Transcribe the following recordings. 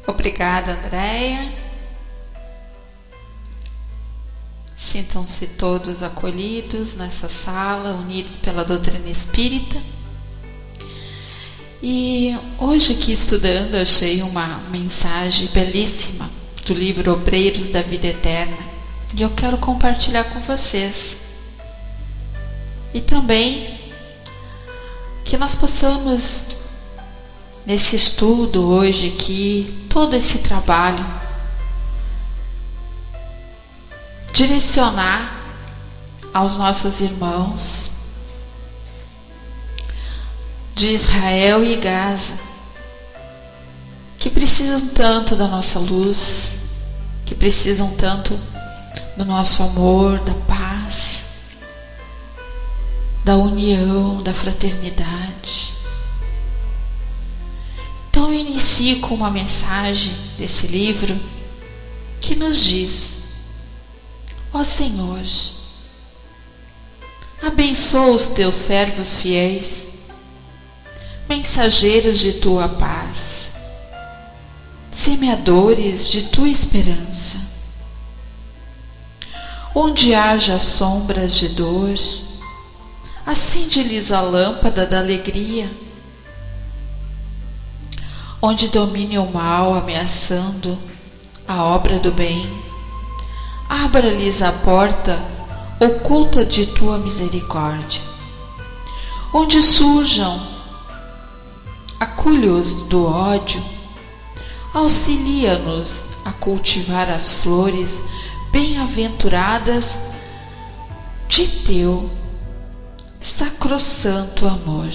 Obrigada, Andréia. Sintam-se todos acolhidos nessa sala, unidos pela doutrina espírita. E hoje aqui estudando, achei uma mensagem belíssima do livro Obreiros da Vida Eterna e eu quero compartilhar com vocês. E também que nós possamos, nesse estudo hoje aqui, todo esse trabalho, direcionar aos nossos irmãos de Israel e Gaza, que precisam tanto da nossa luz, que precisam tanto do nosso amor, da paz, da união, da fraternidade. Então eu inicio com uma mensagem desse livro que nos diz: ó Senhor, abençoa os teus servos fiéis, mensageiros de tua paz, semeadores de tua esperança. Onde haja sombras de dor, acende-lhes a lâmpada da alegria. Onde domine o mal ameaçando a obra do bem, abra-lhes a porta oculta de tua misericórdia. Onde surjam aculhos do ódio, auxilia-nos a cultivar as flores bem-aventuradas de teu sacrossanto amor.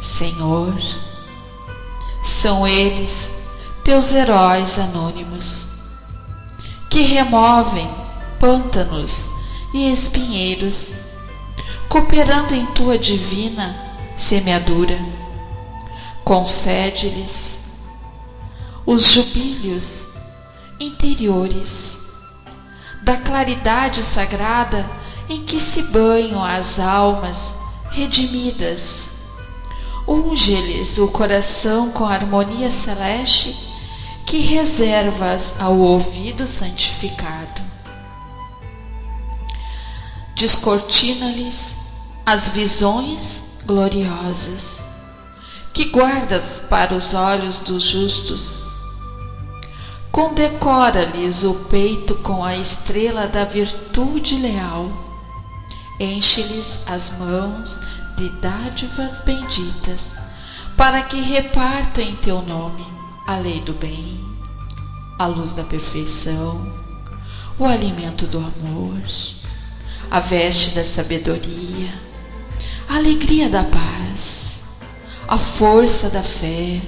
Senhor, são eles teus heróis anônimos, que removem pântanos e espinheiros, cooperando em tua divina semeadura. Concede-lhes os jubilhos interiores da claridade sagrada em que se banham as almas redimidas. Unge-lhes o coração com a harmonia celeste que reservas ao ouvido santificado. Descortina-lhes as visões gloriosas que guardas para os olhos dos justos. Condecora-lhes o peito com a estrela da virtude leal. Enche-lhes as mãos de dádivas benditas, para que repartam em teu nome a lei do bem, a luz da perfeição, o alimento do amor, a veste da sabedoria, a alegria da paz, a força da fé,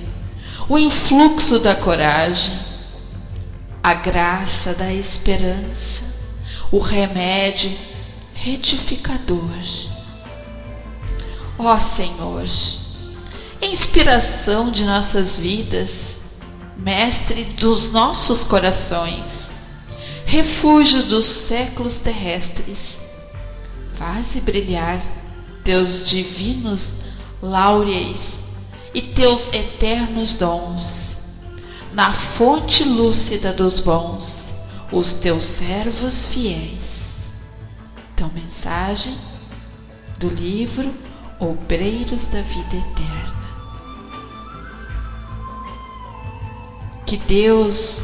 o influxo da coragem, a graça da esperança, o remédio retificador. Ó Senhor, inspiração de nossas vidas, mestre dos nossos corações, refúgio dos séculos terrestres, faze brilhar teus divinos laureis e teus eternos dons, na fonte lúcida dos bons, os teus servos fiéis. Então, mensagem do livro Obreiros da Vida Eterna. Que Deus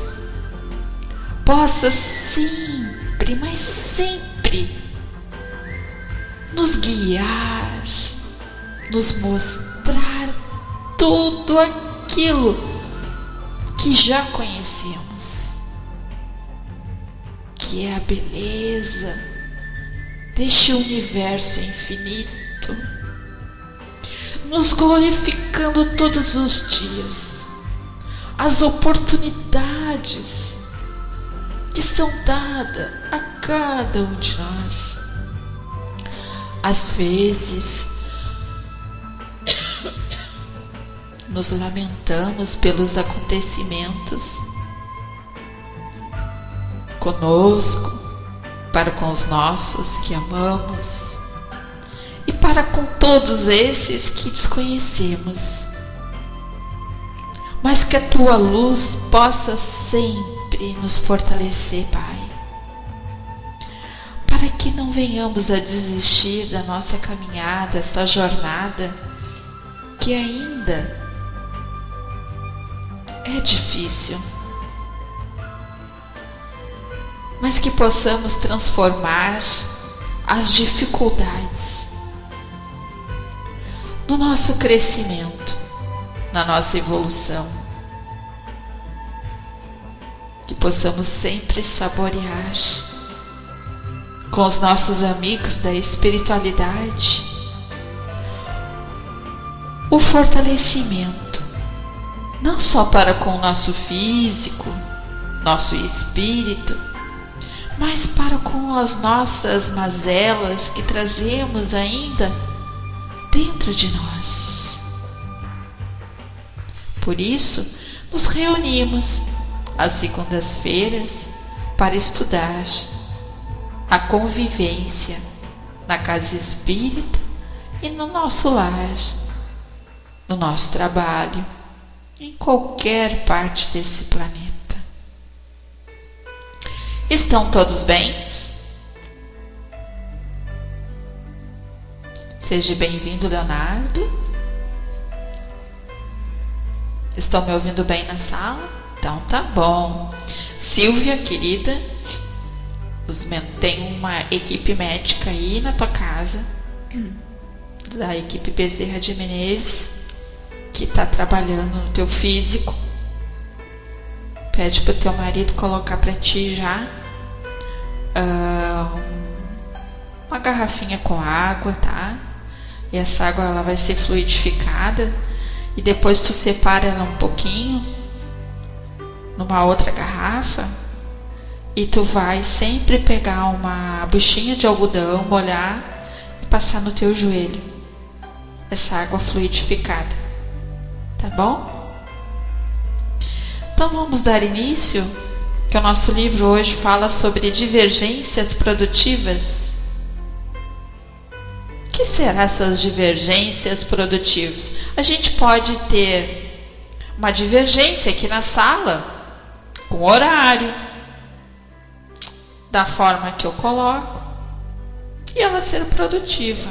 possa sempre, mas sempre, nos guiar, nos mostrar tudo aquilo que já conhecemos, que é a beleza deste universo infinito, nos glorificando todos os dias, as oportunidades que são dadas a cada um de nós. Às vezes, nos lamentamos pelos acontecimentos conosco, para com os nossos que amamos e para para com todos esses que desconhecemos. Mas que a tua luz possa sempre nos fortalecer, Pai, para que não venhamos a desistir da nossa caminhada, esta jornada que ainda é difícil, mas que possamos transformar as dificuldades no nosso crescimento, na nossa evolução, que possamos sempre saborear com os nossos amigos da espiritualidade o fortalecimento, não só para com o nosso físico, nosso espírito, mas para com as nossas mazelas que trazemos ainda dentro de nós. Por isso, nos reunimos às segundas-feiras para estudar a convivência na casa espírita e no nosso lar, no nosso trabalho, em qualquer parte desse planeta. Estão todos bem? Seja bem-vindo, Leonardo. Estão me ouvindo bem na sala? Então tá bom. Silvia, querida, tem uma equipe médica aí na tua casa, da equipe Bezerra de Menezes, que está trabalhando no teu físico. Pede para o teu marido colocar para ti já uma garrafinha com água, tá? E essa água ela vai ser fluidificada e depois tu separa ela um pouquinho numa outra garrafa e tu vai sempre pegar uma buchinha de algodão, molhar e passar no teu joelho essa água fluidificada, tá bom? Então vamos dar início, que o nosso livro hoje fala sobre divergências produtivas. O que serão essas divergências produtivas? A gente pode ter uma divergência aqui na sala, com horário, da forma que eu coloco, e ela ser produtiva.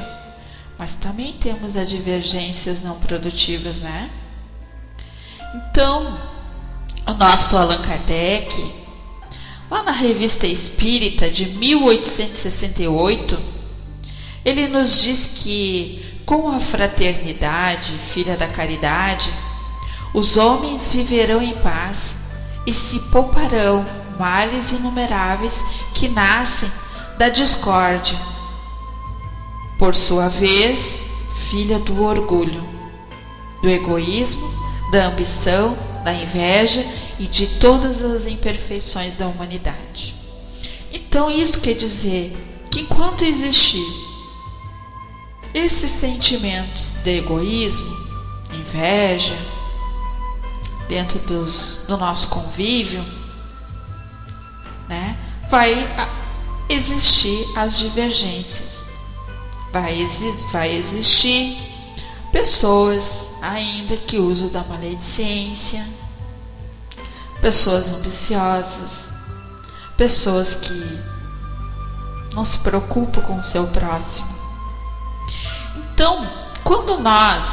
Mas também temos as divergências não produtivas, né? Então, o nosso Allan Kardec, lá na Revista Espírita de 1868, ele nos diz que com a fraternidade, filha da caridade, os homens viverão em paz e se pouparão males inumeráveis que nascem da discórdia. Por sua vez, filha do orgulho, do egoísmo, da ambição, da inveja e de todas as imperfeições da humanidade. Então isso quer dizer que enquanto existir esses sentimentos de egoísmo, inveja, dentro do nosso convívio, né, vai existir as divergências, vai existir pessoas ainda que usam da maledicência, pessoas ambiciosas, pessoas que não se preocupam com o seu próximo. Então, quando nós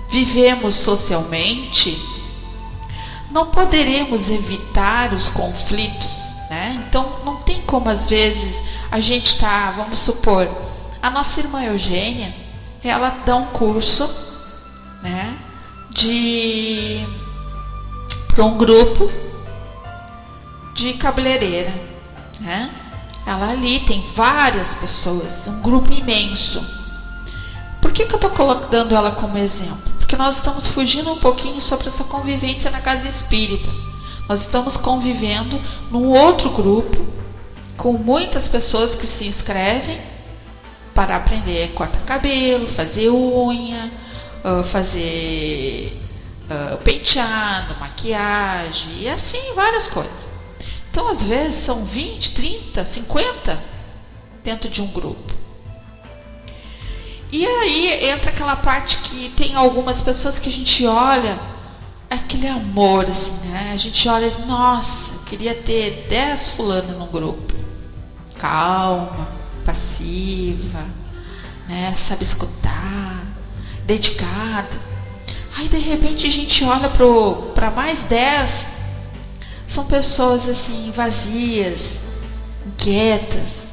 vivemos socialmente, não poderemos evitar os conflitos, né? Então, não tem como, às vezes, a gente vamos supor, a nossa irmã Eugênia, ela dá um curso, né, para um grupo de cabeleireira, né? Ela ali tem várias pessoas, um grupo imenso. Por que eu estou colocando ela como exemplo? Porque nós estamos fugindo um pouquinho sobre essa convivência na casa espírita. Nós estamos convivendo num outro grupo, com muitas pessoas que se inscrevem para aprender a cortar cabelo, fazer unha, fazer penteado, maquiagem e assim várias coisas. Então às vezes são 20, 30, 50 dentro de um grupo. E aí entra aquela parte que tem algumas pessoas que a gente olha, aquele amor assim, né? A gente olha e diz, nossa, eu queria ter 10 fulanos no grupo. Calma, passiva, né? Sabe escutar, dedicada. Aí de repente a gente olha para mais 10, são pessoas assim vazias, inquietas,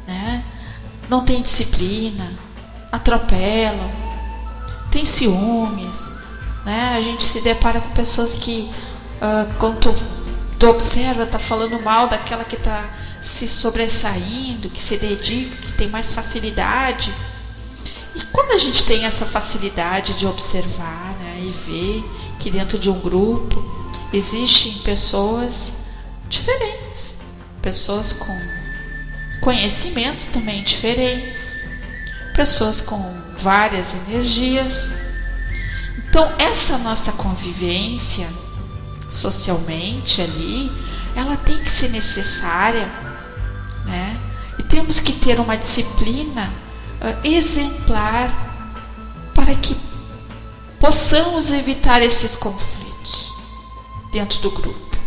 né? Não tem disciplina, atropelam, tem ciúmes, né? A gente se depara com pessoas que quando tu observa, tá falando mal daquela que tá se sobressaindo, que se dedica, que tem mais facilidade. E quando a gente tem essa facilidade de observar, né, e ver que dentro de um grupo existem pessoas diferentes, pessoas com conhecimentos também diferentes, pessoas com várias energias. Então essa nossa convivência socialmente ali, ela tem que ser necessária, né? E temos que ter uma disciplina exemplar para que possamos evitar esses conflitos dentro do grupo.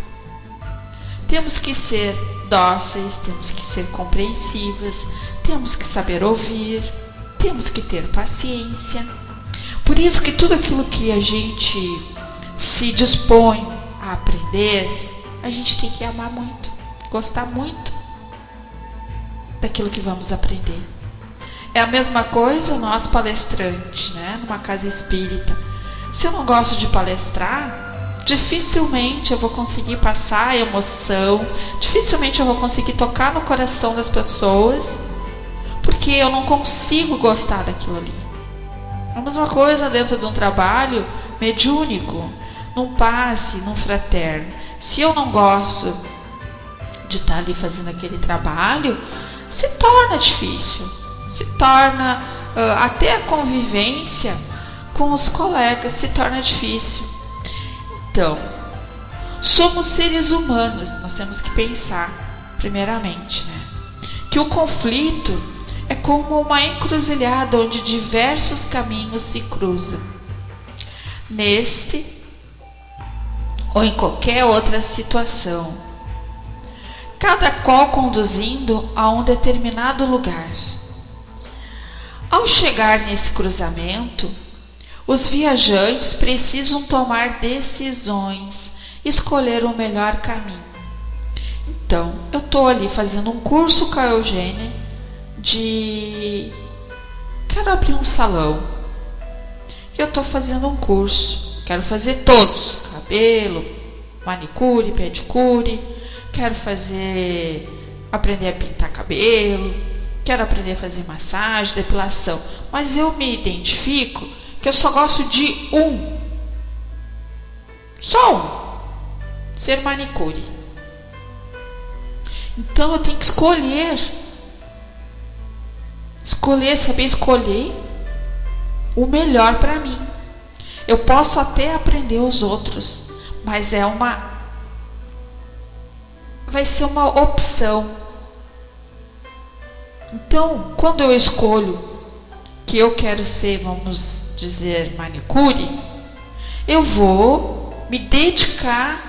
Temos que ser dóceis, temos que ser compreensivas, temos que saber ouvir, temos que ter paciência. Por isso que tudo aquilo que a gente se dispõe a aprender, a gente tem que amar muito, gostar muito daquilo que vamos aprender. É a mesma coisa nós palestrantes, né, numa casa espírita. Se eu não gosto de palestrar, dificilmente eu vou conseguir passar a emoção, dificilmente eu vou conseguir tocar no coração das pessoas, porque eu não consigo gostar daquilo ali. A mesma coisa dentro de um trabalho mediúnico, num passe, num fraterno. Se eu não gosto de estar ali fazendo aquele trabalho, se torna difícil, se torna até a convivência com os colegas se torna difícil. Então, somos seres humanos, nós temos que pensar primeiramente, né, que o conflito é como uma encruzilhada onde diversos caminhos se cruzam. Neste ou em qualquer outra situação, cada qual conduzindo a um determinado lugar. Ao chegar nesse cruzamento, os viajantes precisam tomar decisões, escolher o melhor caminho. Então, eu estou ali fazendo um curso com a Eugênia quero abrir um salão. Eu estou fazendo um curso, quero fazer todos, cabelo, manicure, pedicure, quero aprender a pintar cabelo, quero aprender a fazer massagem, depilação, mas eu me identifico que eu só gosto de só um, ser manicure. Então eu tenho que saber escolher o melhor para mim. Eu posso até aprender os outros, mas vai ser uma opção. Então, quando eu escolho que eu quero ser, vamos dizer, manicure, eu vou me dedicar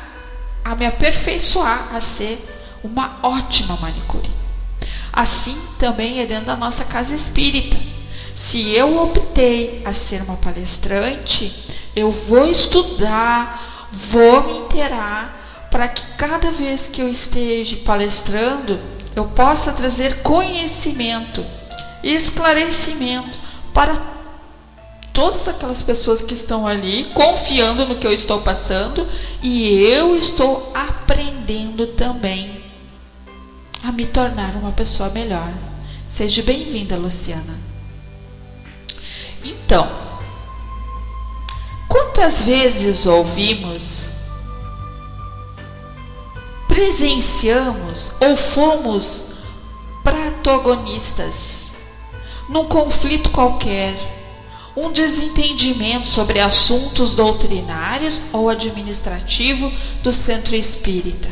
a me aperfeiçoar, a ser uma ótima manicure. Assim também é dentro da nossa casa espírita. Se eu optei a ser uma palestrante, eu vou estudar, vou me inteirar, para que cada vez que eu esteja palestrando, eu possa trazer conhecimento e esclarecimento para todas aquelas pessoas que estão ali, confiando no que eu estou passando, e eu estou aprendendo também a me tornar uma pessoa melhor. Seja bem-vinda, Luciana. Então, quantas vezes ouvimos, presenciamos ou fomos protagonistas num conflito qualquer, um desentendimento sobre assuntos doutrinários ou administrativos do centro espírita?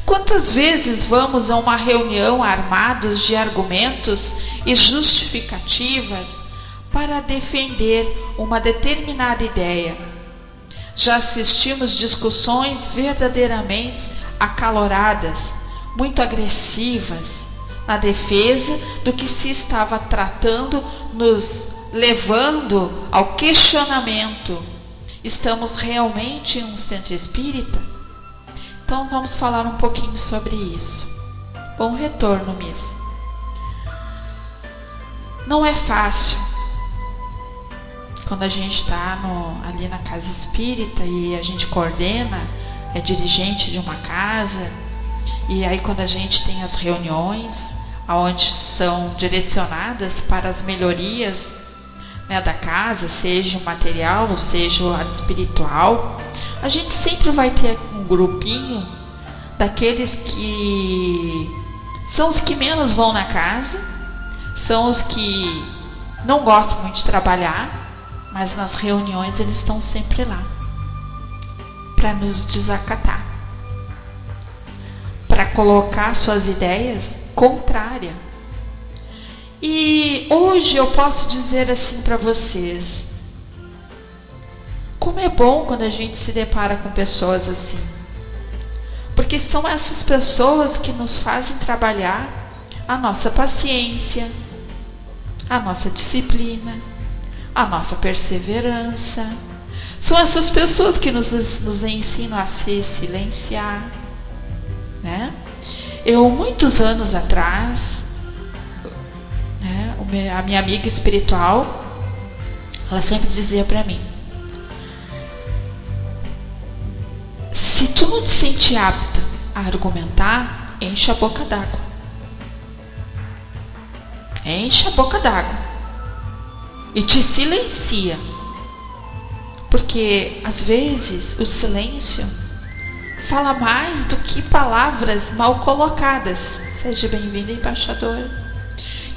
Quantas vezes vamos a uma reunião armados de argumentos e justificativas para defender uma determinada ideia? Já assistimos discussões verdadeiramente acaloradas, muito agressivas, na defesa do que se estava tratando, nos levando ao questionamento: estamos realmente em um centro espírita? Então vamos falar um pouquinho sobre isso. Bom retorno, Miss. Não é fácil quando a gente está ali na casa espírita e a gente coordena, é dirigente de uma casa, e aí quando a gente tem as reuniões onde são direcionadas para as melhorias, né, da casa, seja o material ou seja o lado espiritual, a gente sempre vai ter um grupinho daqueles que são os que menos vão na casa, são os que não gostam muito de trabalhar, mas nas reuniões eles estão sempre lá para nos desacatar, para colocar suas ideias contrárias. E hoje eu posso dizer assim para vocês: como é bom quando a gente se depara com pessoas assim, porque são essas pessoas que nos fazem trabalhar a nossa paciência, a nossa disciplina, a nossa perseverança. São essas pessoas que nos ensinam a se silenciar, né? Eu, muitos anos atrás, né, a minha amiga espiritual, ela sempre dizia para mim: se tu não te sente apta a argumentar, enche a boca d'água. Enche a boca d'água e te silencia, porque às vezes o silêncio fala mais do que palavras mal colocadas. Seja bem-vindo, embaixador.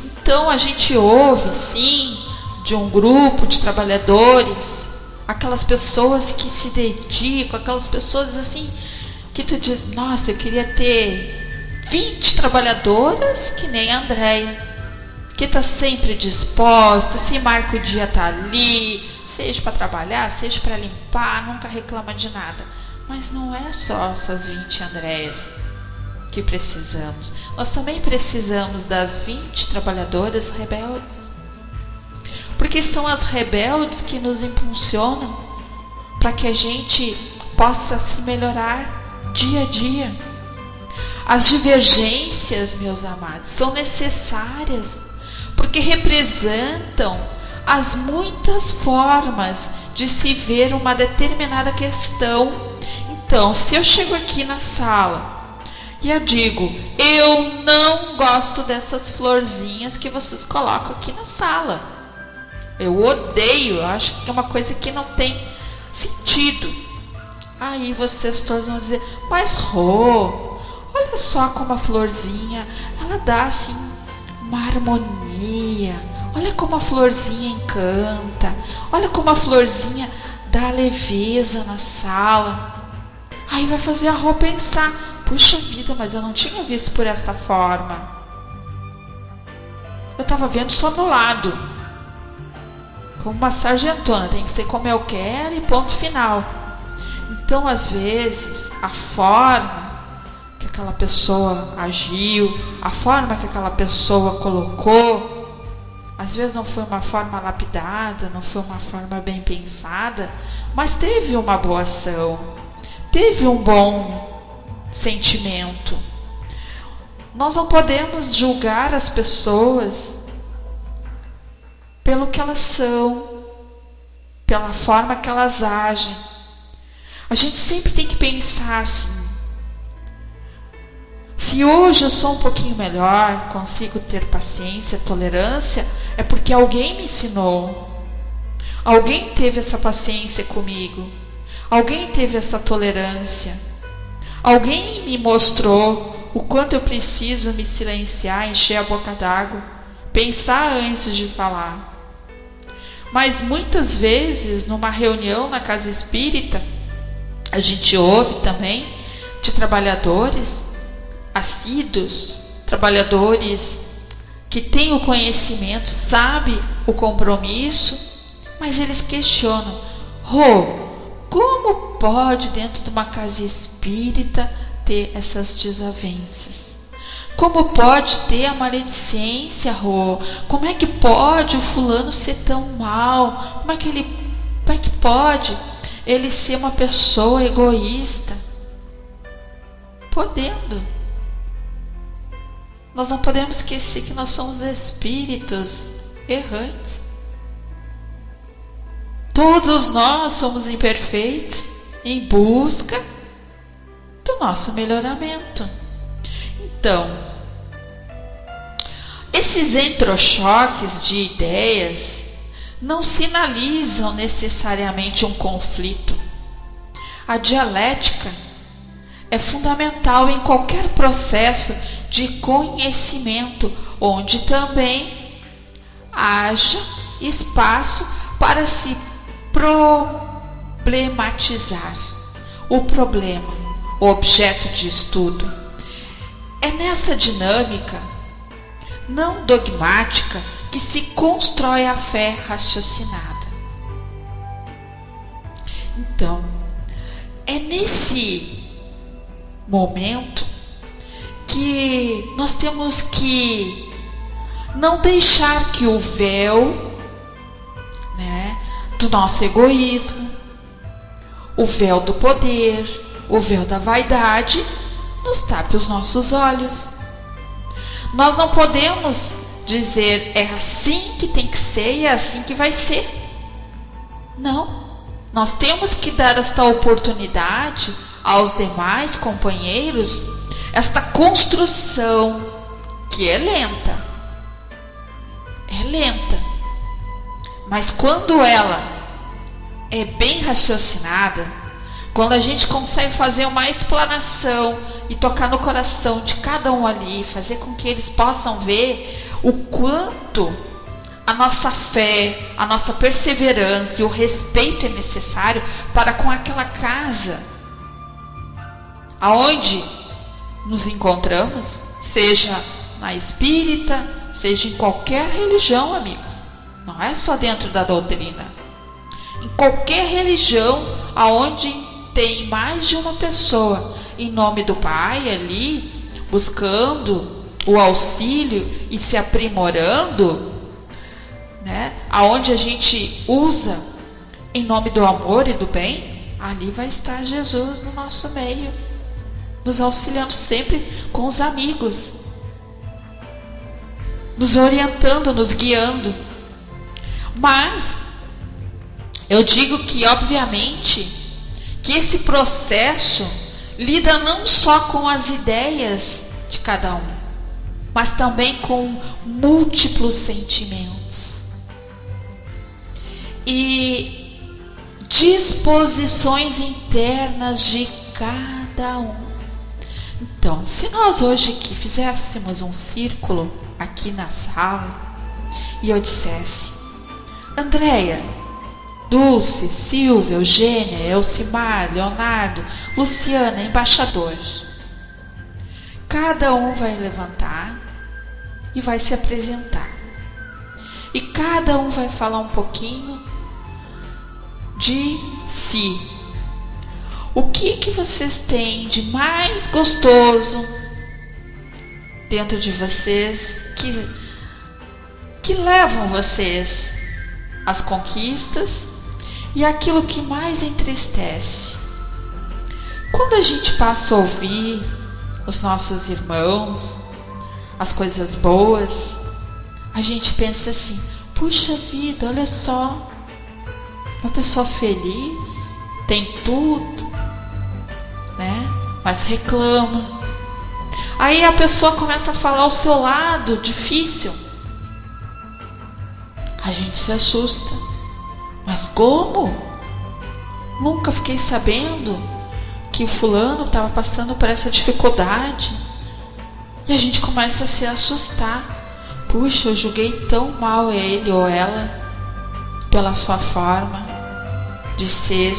Então a gente ouve, sim, de um grupo de trabalhadores, aquelas pessoas que se dedicam, aquelas pessoas assim que tu diz: nossa, eu queria ter 20 trabalhadoras que nem a Andréia, que está sempre disposta, se marca o dia tá ali, seja para trabalhar, seja para limpar, nunca reclama de nada. Mas não é só essas 20 Andréias que precisamos. Nós também precisamos das 20 trabalhadoras rebeldes, porque são as rebeldes que nos impulsionam para que a gente possa se melhorar dia a dia. As divergências, meus amados, são necessárias, porque representam as muitas formas de se ver uma determinada questão. Então, se eu chego aqui na sala e eu digo: eu não gosto dessas florzinhas que vocês colocam aqui na sala, eu odeio, eu acho que é uma coisa que não tem sentido. Aí vocês todos vão dizer: mas Rô, olha só como a florzinha, ela dá assim uma harmonia, olha como a florzinha encanta, olha como a florzinha dá leveza na sala. Aí vai fazer a Rô pensar: puxa vida, mas eu não tinha visto por esta forma, eu estava vendo só no lado, como uma sargentona, tem que ser como eu quero e ponto final. Então, às vezes, a forma que aquela pessoa agiu, a forma que aquela pessoa colocou, às vezes não foi uma forma lapidada, não foi uma forma bem pensada, mas teve uma boa ação, teve um bom sentimento. Nós não podemos julgar as pessoas pelo que elas são, pela forma que elas agem. A gente sempre tem que pensar assim: se hoje eu sou um pouquinho melhor, consigo ter paciência, tolerância, é porque alguém me ensinou, alguém teve essa paciência comigo, alguém teve essa tolerância, alguém me mostrou o quanto eu preciso me silenciar, encher a boca d'água, pensar antes de falar. Mas muitas vezes, numa reunião na casa espírita, a gente ouve também de trabalhadores assíduos, trabalhadores que têm o conhecimento, sabem o compromisso, mas eles questionam: como pode dentro de uma casa espírita ter essas desavenças? Como pode ter a maledicência, Como é que pode o fulano ser tão mal? Como é que pode ele ser uma pessoa egoísta? Podendo. Nós não podemos esquecer que nós somos espíritos errantes. Todos nós somos imperfeitos em busca do nosso melhoramento. Então, esses entrochoques de ideias não sinalizam necessariamente um conflito. A dialética é fundamental em qualquer processo de conhecimento, onde também haja espaço para se problematizar o problema, o objeto de estudo. É nessa dinâmica não dogmática que se constrói a fé raciocinada. Então, é nesse momento que nós temos que não deixar que o véu, do nosso egoísmo, o véu do poder, o véu da vaidade, nos tape os nossos olhos. Nós não podemos dizer: é assim que tem que ser e é assim que vai ser. Não. Nós temos que dar esta oportunidade aos demais companheiros, esta construção que é lenta. É lenta. Mas quando ela é bem raciocinada, quando a gente consegue fazer uma explanação e tocar no coração de cada um ali, fazer com que eles possam ver o quanto a nossa fé, a nossa perseverança e o respeito é necessário para com aquela casa aonde nos encontramos, seja na espírita, seja em qualquer religião, amigos. Não é só dentro da doutrina. Em qualquer religião aonde tem mais de uma pessoa em nome do Pai ali, buscando o auxílio e se aprimorando, aonde a gente usa em nome do amor e do bem, ali vai estar Jesus no nosso meio, nos auxiliando sempre com os amigos, nos orientando, nos guiando. Mas eu digo que, obviamente, que esse processo lida não só com as ideias de cada um, mas também com múltiplos sentimentos e disposições internas de cada um. Então, se nós hoje aqui fizéssemos um círculo aqui na sala e eu dissesse: Andréia, Dulce, Silvia, Eugênia, Elcimar, Leonardo, Luciana, embaixador. Cada um vai levantar e vai se apresentar. E cada um vai falar um pouquinho de si. O que vocês têm de mais gostoso dentro de vocês que levam vocês às conquistas e aquilo que mais entristece? Quando a gente passa a ouvir os nossos irmãos, as coisas boas, a gente pensa assim: puxa vida, olha só, uma pessoa feliz, tem tudo, mas reclama. Aí a pessoa começa a falar o seu lado difícil, a gente se assusta. Mas como? Nunca fiquei sabendo que o fulano estava passando por essa dificuldade. E a gente começa a se assustar. Puxa, eu julguei tão mal ele ou ela pela sua forma de ser.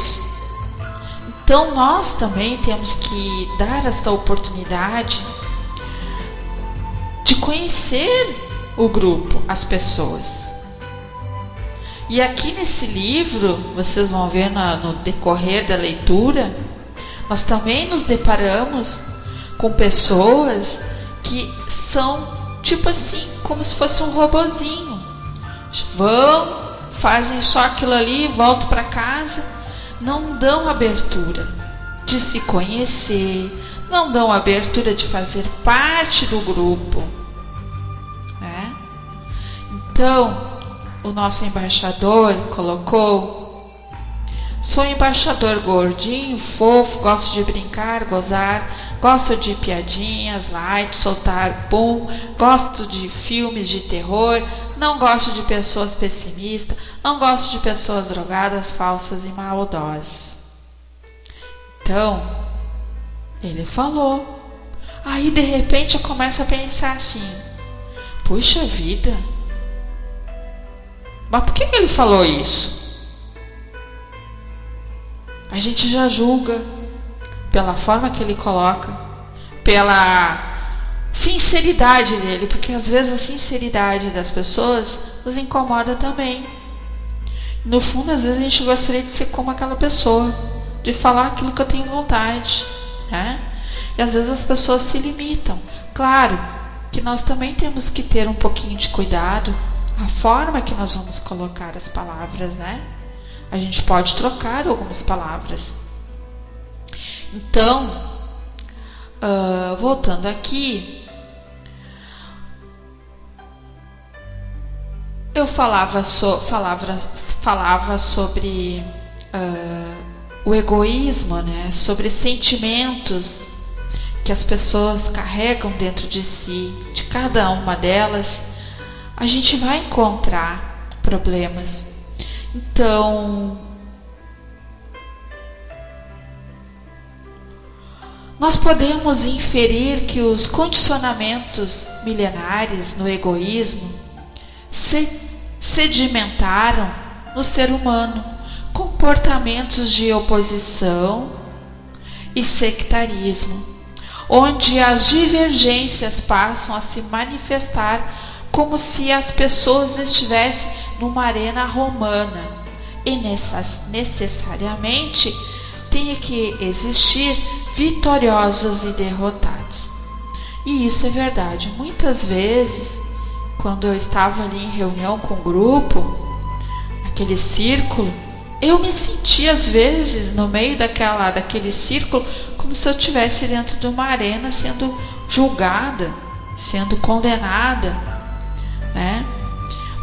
Então nós também temos que dar essa oportunidade de conhecer o grupo, as pessoas. E aqui nesse livro, vocês vão ver no decorrer da leitura, nós também nos deparamos com pessoas que são tipo assim, como se fosse um robozinho. Vão, fazem só aquilo ali, voltam para casa, não dão abertura de se conhecer, não dão abertura de fazer parte do grupo, né? Então, o nosso embaixador colocou: sou embaixador gordinho, fofo, gosto de brincar, gozar, gosto de piadinhas, light, soltar pum, gosto de filmes de terror, não gosto de pessoas pessimistas, não gosto de pessoas drogadas, falsas e maldosas. Então, ele falou. Aí de repente eu começo a pensar assim: puxa vida, mas por que ele falou isso? A gente já julga pela forma que ele coloca, pela sinceridade dele, porque às vezes a sinceridade das pessoas nos incomoda também. No fundo, às vezes a gente gostaria de ser como aquela pessoa, de falar aquilo que eu tenho vontade, né? E às vezes as pessoas se limitam. Claro que nós também temos que ter um pouquinho de cuidado a forma que nós vamos colocar as palavras, né? A gente pode trocar algumas palavras. Então, voltando aqui, eu falava sobre o egoísmo, né? Sobre sentimentos que as pessoas carregam dentro de si. De cada uma delas, a gente vai encontrar problemas. Então, nós podemos inferir que os condicionamentos milenares no egoísmo sedimentaram no ser humano comportamentos de oposição e sectarismo, onde as divergências passam a se manifestar como se as pessoas estivessem numa arena romana e necessariamente tenha que existir vitoriosos e derrotados. E isso é verdade. Muitas vezes, quando eu estava ali em reunião com o grupo, aquele círculo, eu me sentia às vezes no meio daquele círculo como se eu estivesse dentro de uma arena sendo julgada, sendo condenada, né?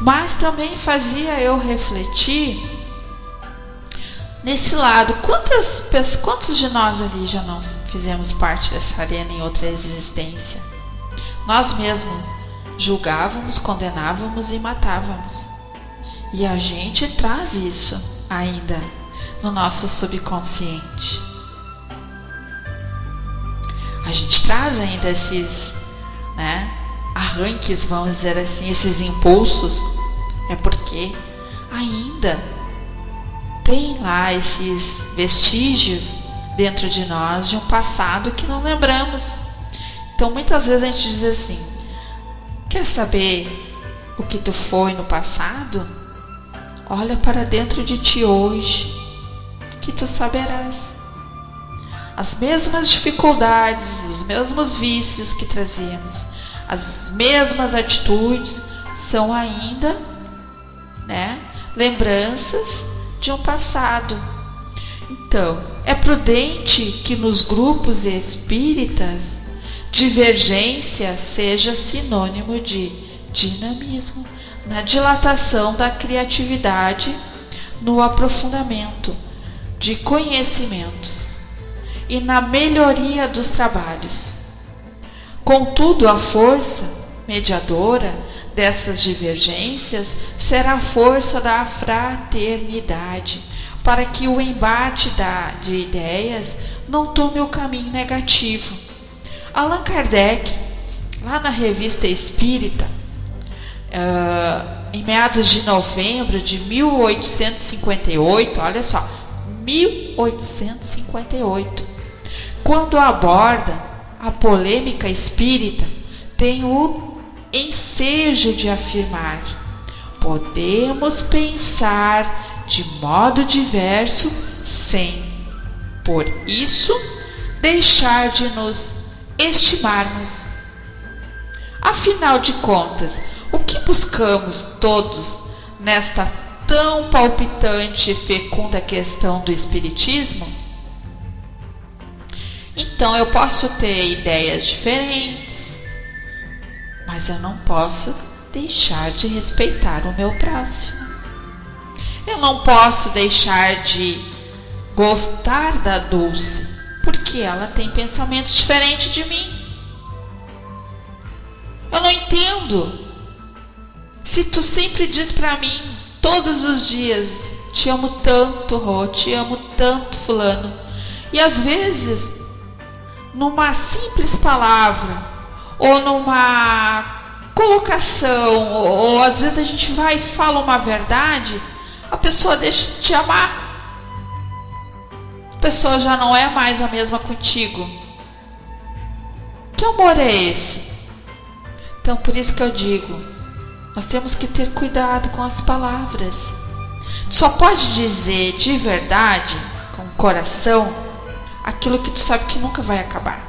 Mas também fazia eu refletir nesse lado. Quantos de nós ali já não fizemos parte dessa arena em outra existência? Nós mesmos julgávamos, condenávamos e matávamos. E a gente traz isso ainda no nosso subconsciente. A gente traz ainda esses, né, arranques, vamos dizer assim, esses impulsos. É porque ainda tem lá esses vestígios dentro de nós de um passado que não lembramos. Então muitas vezes a gente diz assim: quer saber o que tu foi no passado? Olha para dentro de ti hoje, que tu saberás. As mesmas dificuldades, os mesmos vícios que trazíamos, as mesmas atitudes são ainda, né, lembranças de um passado. Então, é prudente que nos grupos espíritas divergência seja sinônimo de dinamismo, na dilatação da criatividade, no aprofundamento de conhecimentos e na melhoria dos trabalhos. Contudo, a força mediadora dessas divergências será a força da fraternidade, para que o embate de ideias não tome o caminho negativo. Allan Kardec, lá na Revista Espírita, em meados de novembro de 1858, olha só, 1858, quando aborda a polêmica espírita, tem o ensejo de afirmar: podemos pensar de modo diverso sem, por isso, deixar de nos estimarmos. Afinal de contas, o que buscamos todos nesta tão palpitante e fecunda questão do espiritismo? Então eu posso ter ideias diferentes, mas eu não posso deixar de respeitar o meu próximo. Eu não posso deixar de gostar da Dulce, porque ela tem pensamentos diferentes de mim. Eu não entendo. Se tu sempre diz pra mim, todos os dias, te amo tanto, Rô, te amo tanto, fulano, e às vezes, numa simples palavra, ou numa colocação, ou às vezes a gente vai e fala uma verdade, a pessoa deixa de te amar. A pessoa já não é mais a mesma contigo. Que amor é esse? Então, por isso que eu digo, nós temos que ter cuidado com as palavras. Tu só pode dizer de verdade, com o coração, aquilo que tu sabe que nunca vai acabar.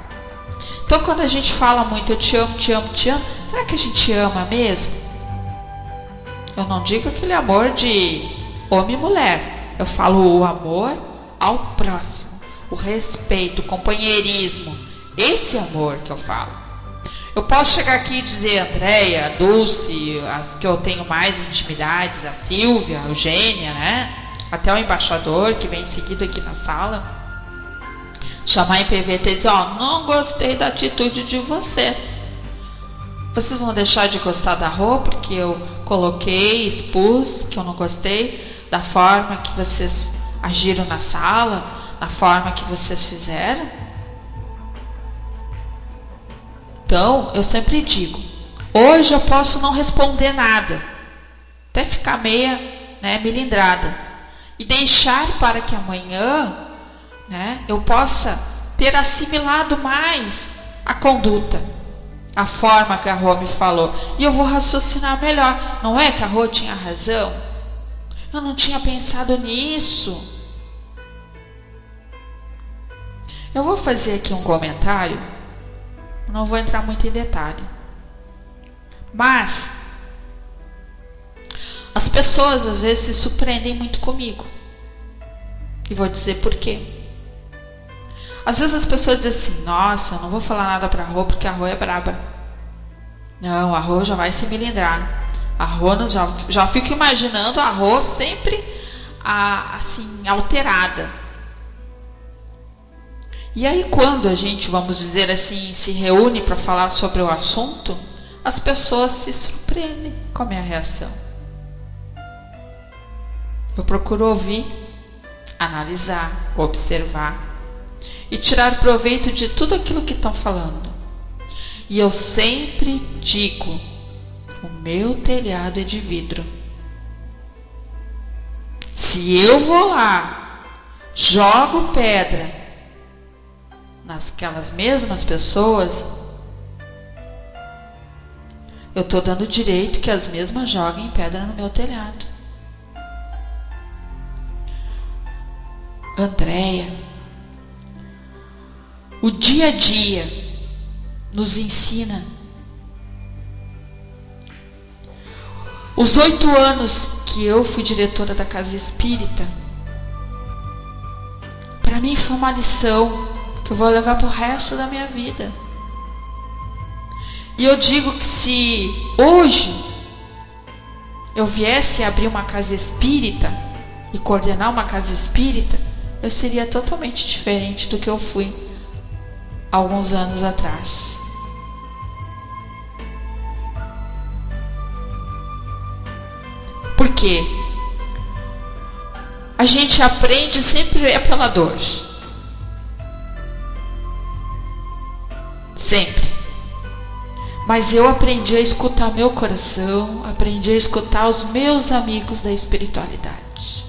Então, quando a gente fala muito, eu te amo, te amo, te amo, será que a gente ama mesmo? Eu não digo aquele amor de homem e mulher. Eu falo o amor ao próximo, o respeito, o companheirismo. Esse amor que eu falo. Eu posso chegar aqui e dizer Andréia, a Dulce, as que eu tenho mais intimidades, a Silvia, a Eugênia, né? Até o embaixador que vem seguido aqui na sala. Chamar em PVT e dizer, não gostei da atitude de vocês. Vocês vão deixar de gostar da Rô porque eu coloquei, expus que eu não gostei da forma que vocês agiram na sala, da forma que vocês fizeram? Então, eu sempre digo, hoje eu posso não responder nada, até ficar meia, melindrada, e deixar para que amanhã, eu possa ter assimilado mais a conduta, a forma que a Rô me falou, e eu vou raciocinar melhor. Não é que a Rô tinha razão? Eu não tinha pensado nisso. Eu vou fazer aqui um comentário. Não vou entrar muito em detalhe. Mas as pessoas às vezes se surpreendem muito comigo. E vou dizer por quê. Às vezes as pessoas dizem assim, nossa, eu não vou falar nada pra Rô porque a Rô é braba. Não, a Rô já vai se melindrar. A Rô, já fico imaginando a Rô sempre assim, alterada. E aí quando a gente, vamos dizer assim, se reúne para falar sobre o assunto, as pessoas se surpreendem com a minha reação. Eu procuro ouvir, analisar, observar e tirar proveito de tudo aquilo que estão falando. E eu sempre digo, o meu telhado é de vidro. Se eu vou lá, jogo pedra nasquelas mesmas pessoas, eu estou dando direito que as mesmas joguem pedra no meu telhado. Andréia, o dia a dia nos ensina. Os 8 anos que eu fui diretora da Casa Espírita, para mim foi uma lição que eu vou levar para o resto da minha vida. E eu digo que se hoje eu viesse abrir uma casa espírita e coordenar uma casa espírita, eu seria totalmente diferente do que eu fui alguns anos atrás. Por quê? A gente aprende sempre pela dor. Sempre. Mas eu aprendi a escutar meu coração, aprendi a escutar os meus amigos da espiritualidade.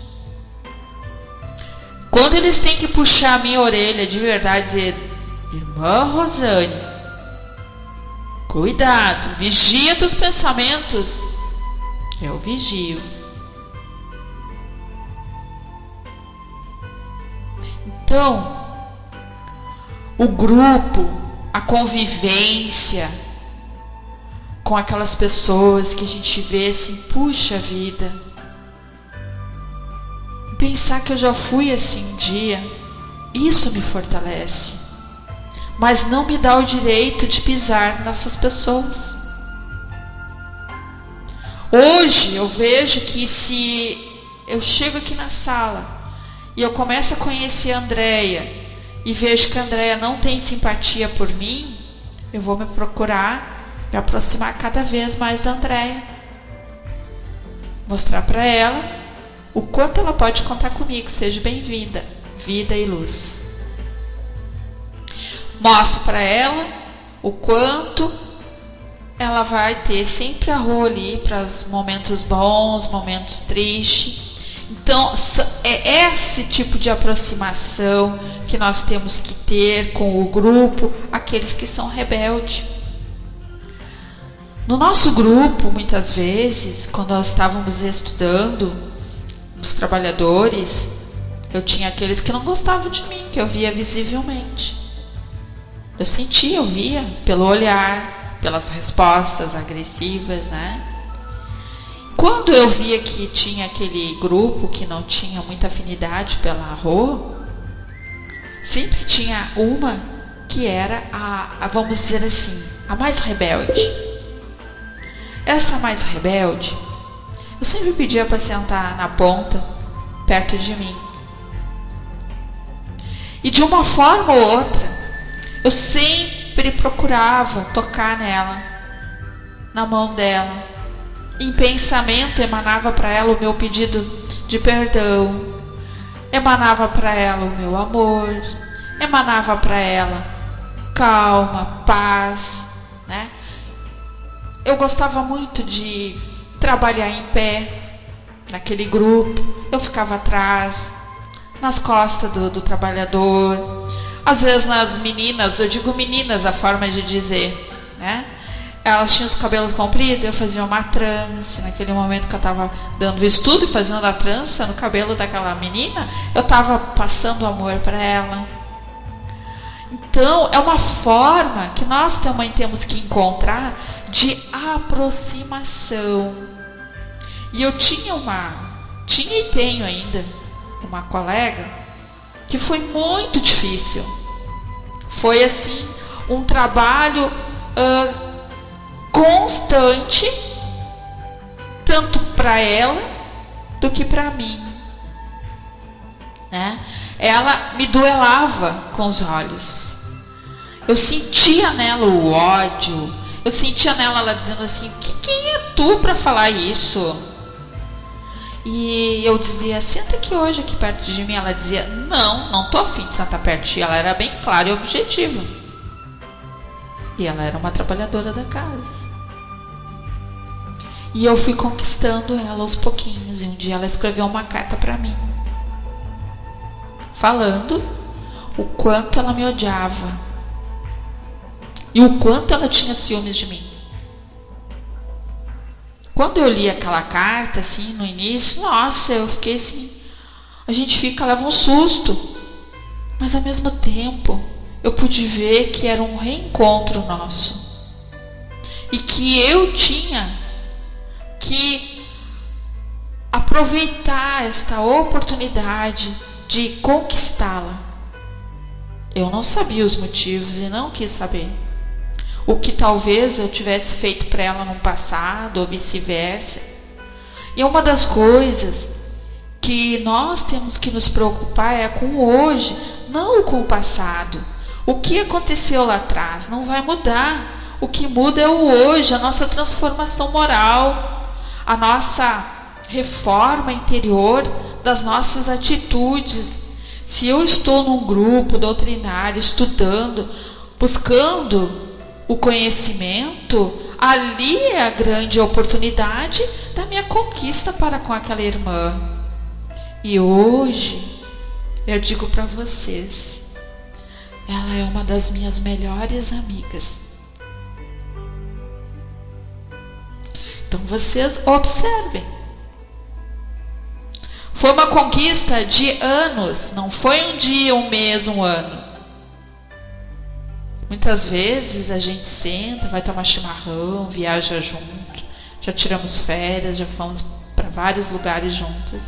Quando eles têm que puxar a minha orelha de verdade e dizer, irmã Rosane, Cuidado, vigia teus pensamentos. Eu vigio. Então, o grupo, a convivência com aquelas pessoas que a gente vê assim, puxa vida, pensar que eu já fui assim um dia, isso me fortalece, mas não me dá o direito de pisar nessas pessoas. Hoje eu vejo que se eu chego aqui na sala e eu começo a conhecer a Andréia e vejo que a Andréia não tem simpatia por mim, eu vou me aproximar cada vez mais da Andréia, mostrar para ela o quanto ela pode contar comigo. Seja bem-vinda, vida e luz. Mostro para ela o quanto ela vai ter sempre a Rô ali para os momentos bons, momentos tristes. Então, é esse tipo de aproximação que nós temos que ter com o grupo, aqueles que são rebeldes. No nosso grupo, muitas vezes, quando nós estávamos estudando, os trabalhadores, eu tinha aqueles que não gostavam de mim, que eu via visivelmente. Eu sentia, eu via, pelo olhar, pelas respostas agressivas, né? Quando eu via que tinha aquele grupo que não tinha muita afinidade pela Rô, sempre tinha uma que era vamos dizer assim, a mais rebelde. Essa mais rebelde, eu sempre pedia para sentar na ponta, perto de mim. E de uma forma ou outra, eu sempre procurava tocar nela, na mão dela. Em pensamento emanava para ela o meu pedido de perdão, emanava para ela o meu amor, emanava para ela calma, paz, né? Eu gostava muito de trabalhar em pé, naquele grupo. Eu ficava atrás, nas costas do trabalhador. Às vezes nas meninas, eu digo meninas, a forma de dizer, né? Elas tinham os cabelos compridos, eu fazia uma trança. Naquele momento que eu estava dando o estudo e fazendo a trança no cabelo daquela menina, eu estava passando amor para ela. Então, é uma forma que nós também temos que encontrar de aproximação. E eu tinha e tenho ainda, uma colega que foi muito difícil. Foi assim, um trabalho constante, tanto para ela do que para mim, né? Ela me duelava com os olhos. Eu sentia nela o ódio. Eu sentia nela ela dizendo assim: quem é tu para falar isso? E eu dizia: senta aqui hoje, aqui perto de mim. Ela dizia: não tô afim de sentar perto de ti. Ela era bem clara e objetiva. E ela era uma trabalhadora da casa. E eu fui conquistando ela aos pouquinhos. E um dia ela escreveu uma carta para mim, falando o quanto ela me odiava e o quanto ela tinha ciúmes de mim. Quando eu li aquela carta, assim, no início, nossa, eu fiquei assim, a gente leva um susto, mas ao mesmo tempo eu pude ver que era um reencontro nosso e que eu tinha que aproveitar esta oportunidade de conquistá-la. Eu não sabia os motivos e não quis saber. O que talvez eu tivesse feito para ela no passado ou vice-versa. E uma das coisas que nós temos que nos preocupar é com o hoje, não com o passado. O que aconteceu lá atrás não vai mudar. O que muda é o hoje, a nossa transformação moral, a nossa reforma interior das nossas atitudes. Se eu estou num grupo doutrinário, estudando, buscando o conhecimento, ali é a grande oportunidade da minha conquista para com aquela irmã. E hoje, eu digo para vocês, ela é uma das minhas melhores amigas. Então vocês observem. Foi uma conquista de anos, não foi um dia, um mês, um ano. Muitas vezes a gente senta, vai tomar chimarrão, viaja junto, já tiramos férias, já fomos para vários lugares juntos.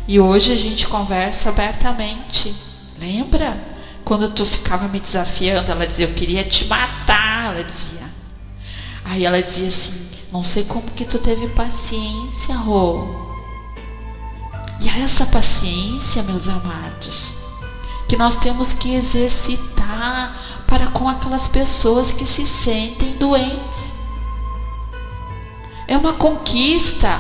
E hoje a gente conversa abertamente. Lembra? Quando tu ficava me desafiando, ela dizia, eu queria te matar, ela dizia. Aí ela dizia assim, não sei como que tu teve paciência, Rô. E é essa paciência, meus amados, que nós temos que exercitar para com aquelas pessoas que se sentem doentes. É uma conquista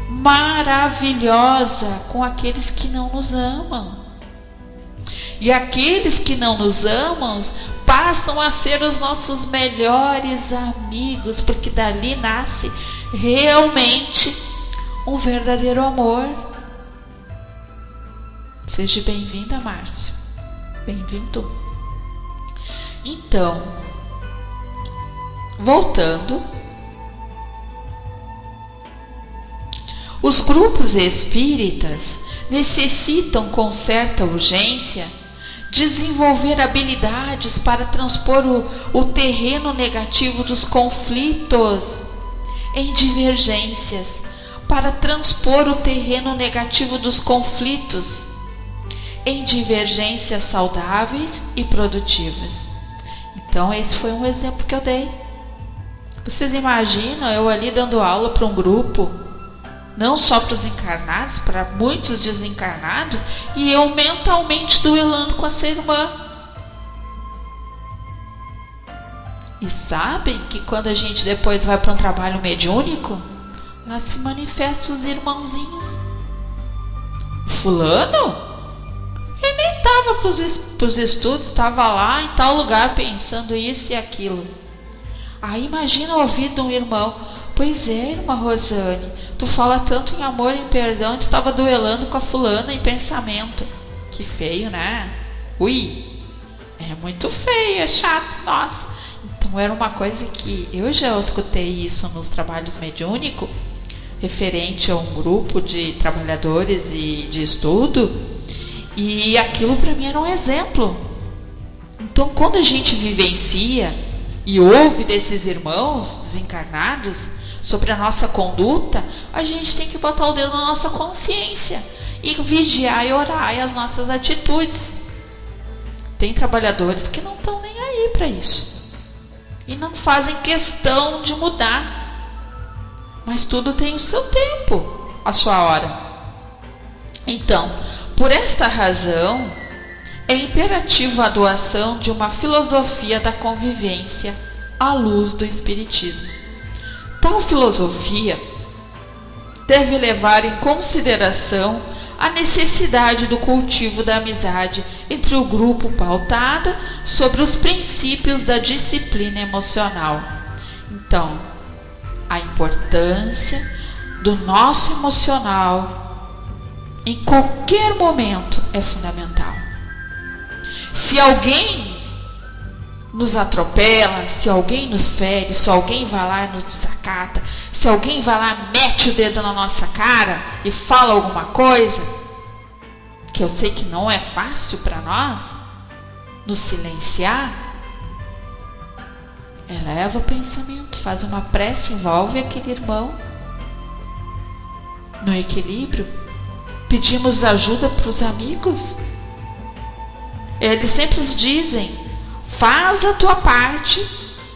maravilhosa com aqueles que não nos amam. E aqueles que não nos amam passam a ser os nossos melhores amigos, porque dali nasce realmente um verdadeiro amor. Seja bem-vinda, Márcio. Bem-vindo. Então, voltando, os grupos espíritas necessitam com certa urgência desenvolver habilidades para transpor o terreno negativo dos conflitos em divergências, para transpor o terreno negativo dos conflitos em divergências saudáveis e produtivas. Então esse foi um exemplo que eu dei. Vocês imaginam eu ali dando aula para um grupo, não só para os encarnados, para muitos desencarnados, e eu mentalmente duelando com essa irmã. E sabem que quando a gente depois vai para um trabalho mediúnico, lá se manifestam os irmãozinhos. Fulano? Ele nem estava para os estudos, estava lá em tal lugar pensando isso e aquilo. Aí imagina ouvir de um irmão, pois é, irmã Rosane, tu fala tanto em amor e em perdão, tu estava duelando com a fulana em pensamento. Que feio, né? Ui, é muito feio, é chato, nossa. Então era uma coisa que eu já escutei isso nos trabalhos mediúnicos, referente a um grupo de trabalhadores e de estudo, e aquilo para mim era um exemplo. Então quando a gente vivencia e ouve desses irmãos desencarnados sobre a nossa conduta, a gente tem que botar o dedo na nossa consciência e vigiar e orar as nossas atitudes. Tem trabalhadores que não estão nem aí para isso e não fazem questão de mudar, mas tudo tem o seu tempo, a sua hora. Então, por esta razão, é imperativo a doação de uma filosofia da convivência à luz do Espiritismo. Tal filosofia deve levar em consideração a necessidade do cultivo da amizade entre o grupo, pautada sobre os princípios da disciplina emocional. Então, a importância do nosso emocional em qualquer momento é fundamental. Se alguém nos atropela, se alguém nos fere, se alguém vai lá e nos desacata, se alguém vai lá e mete o dedo na nossa cara e fala alguma coisa, que eu sei que não é fácil para nós, nos silenciar, eleva o pensamento, faz uma prece, envolve aquele irmão no equilíbrio, pedimos ajuda para os amigos. Eles sempre dizem, faz a tua parte,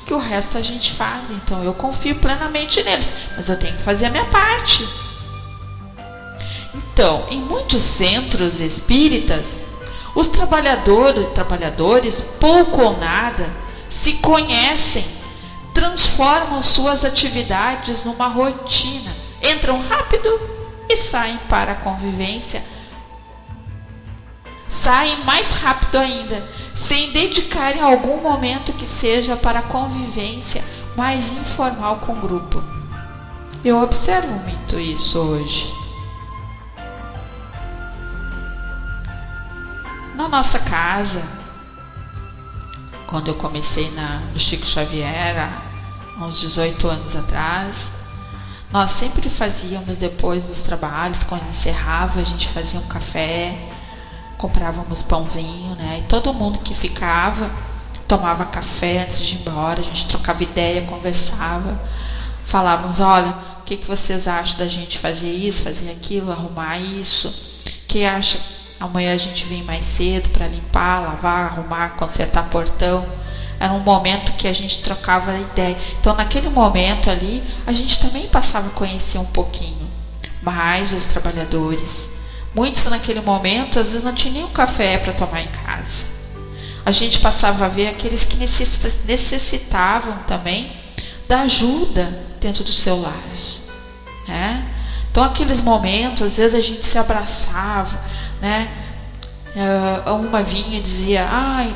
que o resto a gente faz. Então eu confio plenamente neles, mas eu tenho que fazer a minha parte. Então, em muitos centros espíritas, os trabalhadores, pouco ou nada, se conhecem, transformam suas atividades numa rotina, entram rápido e saem para a convivência. Saem mais rápido ainda, sem dedicarem algum momento que seja para a convivência mais informal com o grupo. Eu observo muito isso hoje. Na nossa casa, quando eu comecei no Chico Xavier, há uns 18 anos atrás, Nós sempre fazíamos depois dos trabalhos, quando encerrava, a gente fazia um café, comprávamos pãozinho, né? E todo mundo que ficava tomava café antes de ir embora, a gente trocava ideia, conversava, falávamos, olha, o que vocês acham da gente fazer isso, fazer aquilo, arrumar isso? Que acha amanhã a gente vem mais cedo para limpar, lavar, arrumar, consertar portão? Era um momento que a gente trocava ideia. Então naquele momento ali, a gente também passava a conhecer um pouquinho mais os trabalhadores. Muitos naquele momento, às vezes não tinham nem um café para tomar em casa. A gente passava a ver aqueles que necessitavam também da ajuda dentro do seu lar, né? Então aqueles momentos, às vezes a gente se abraçava, né? Uma vinha e dizia, ai,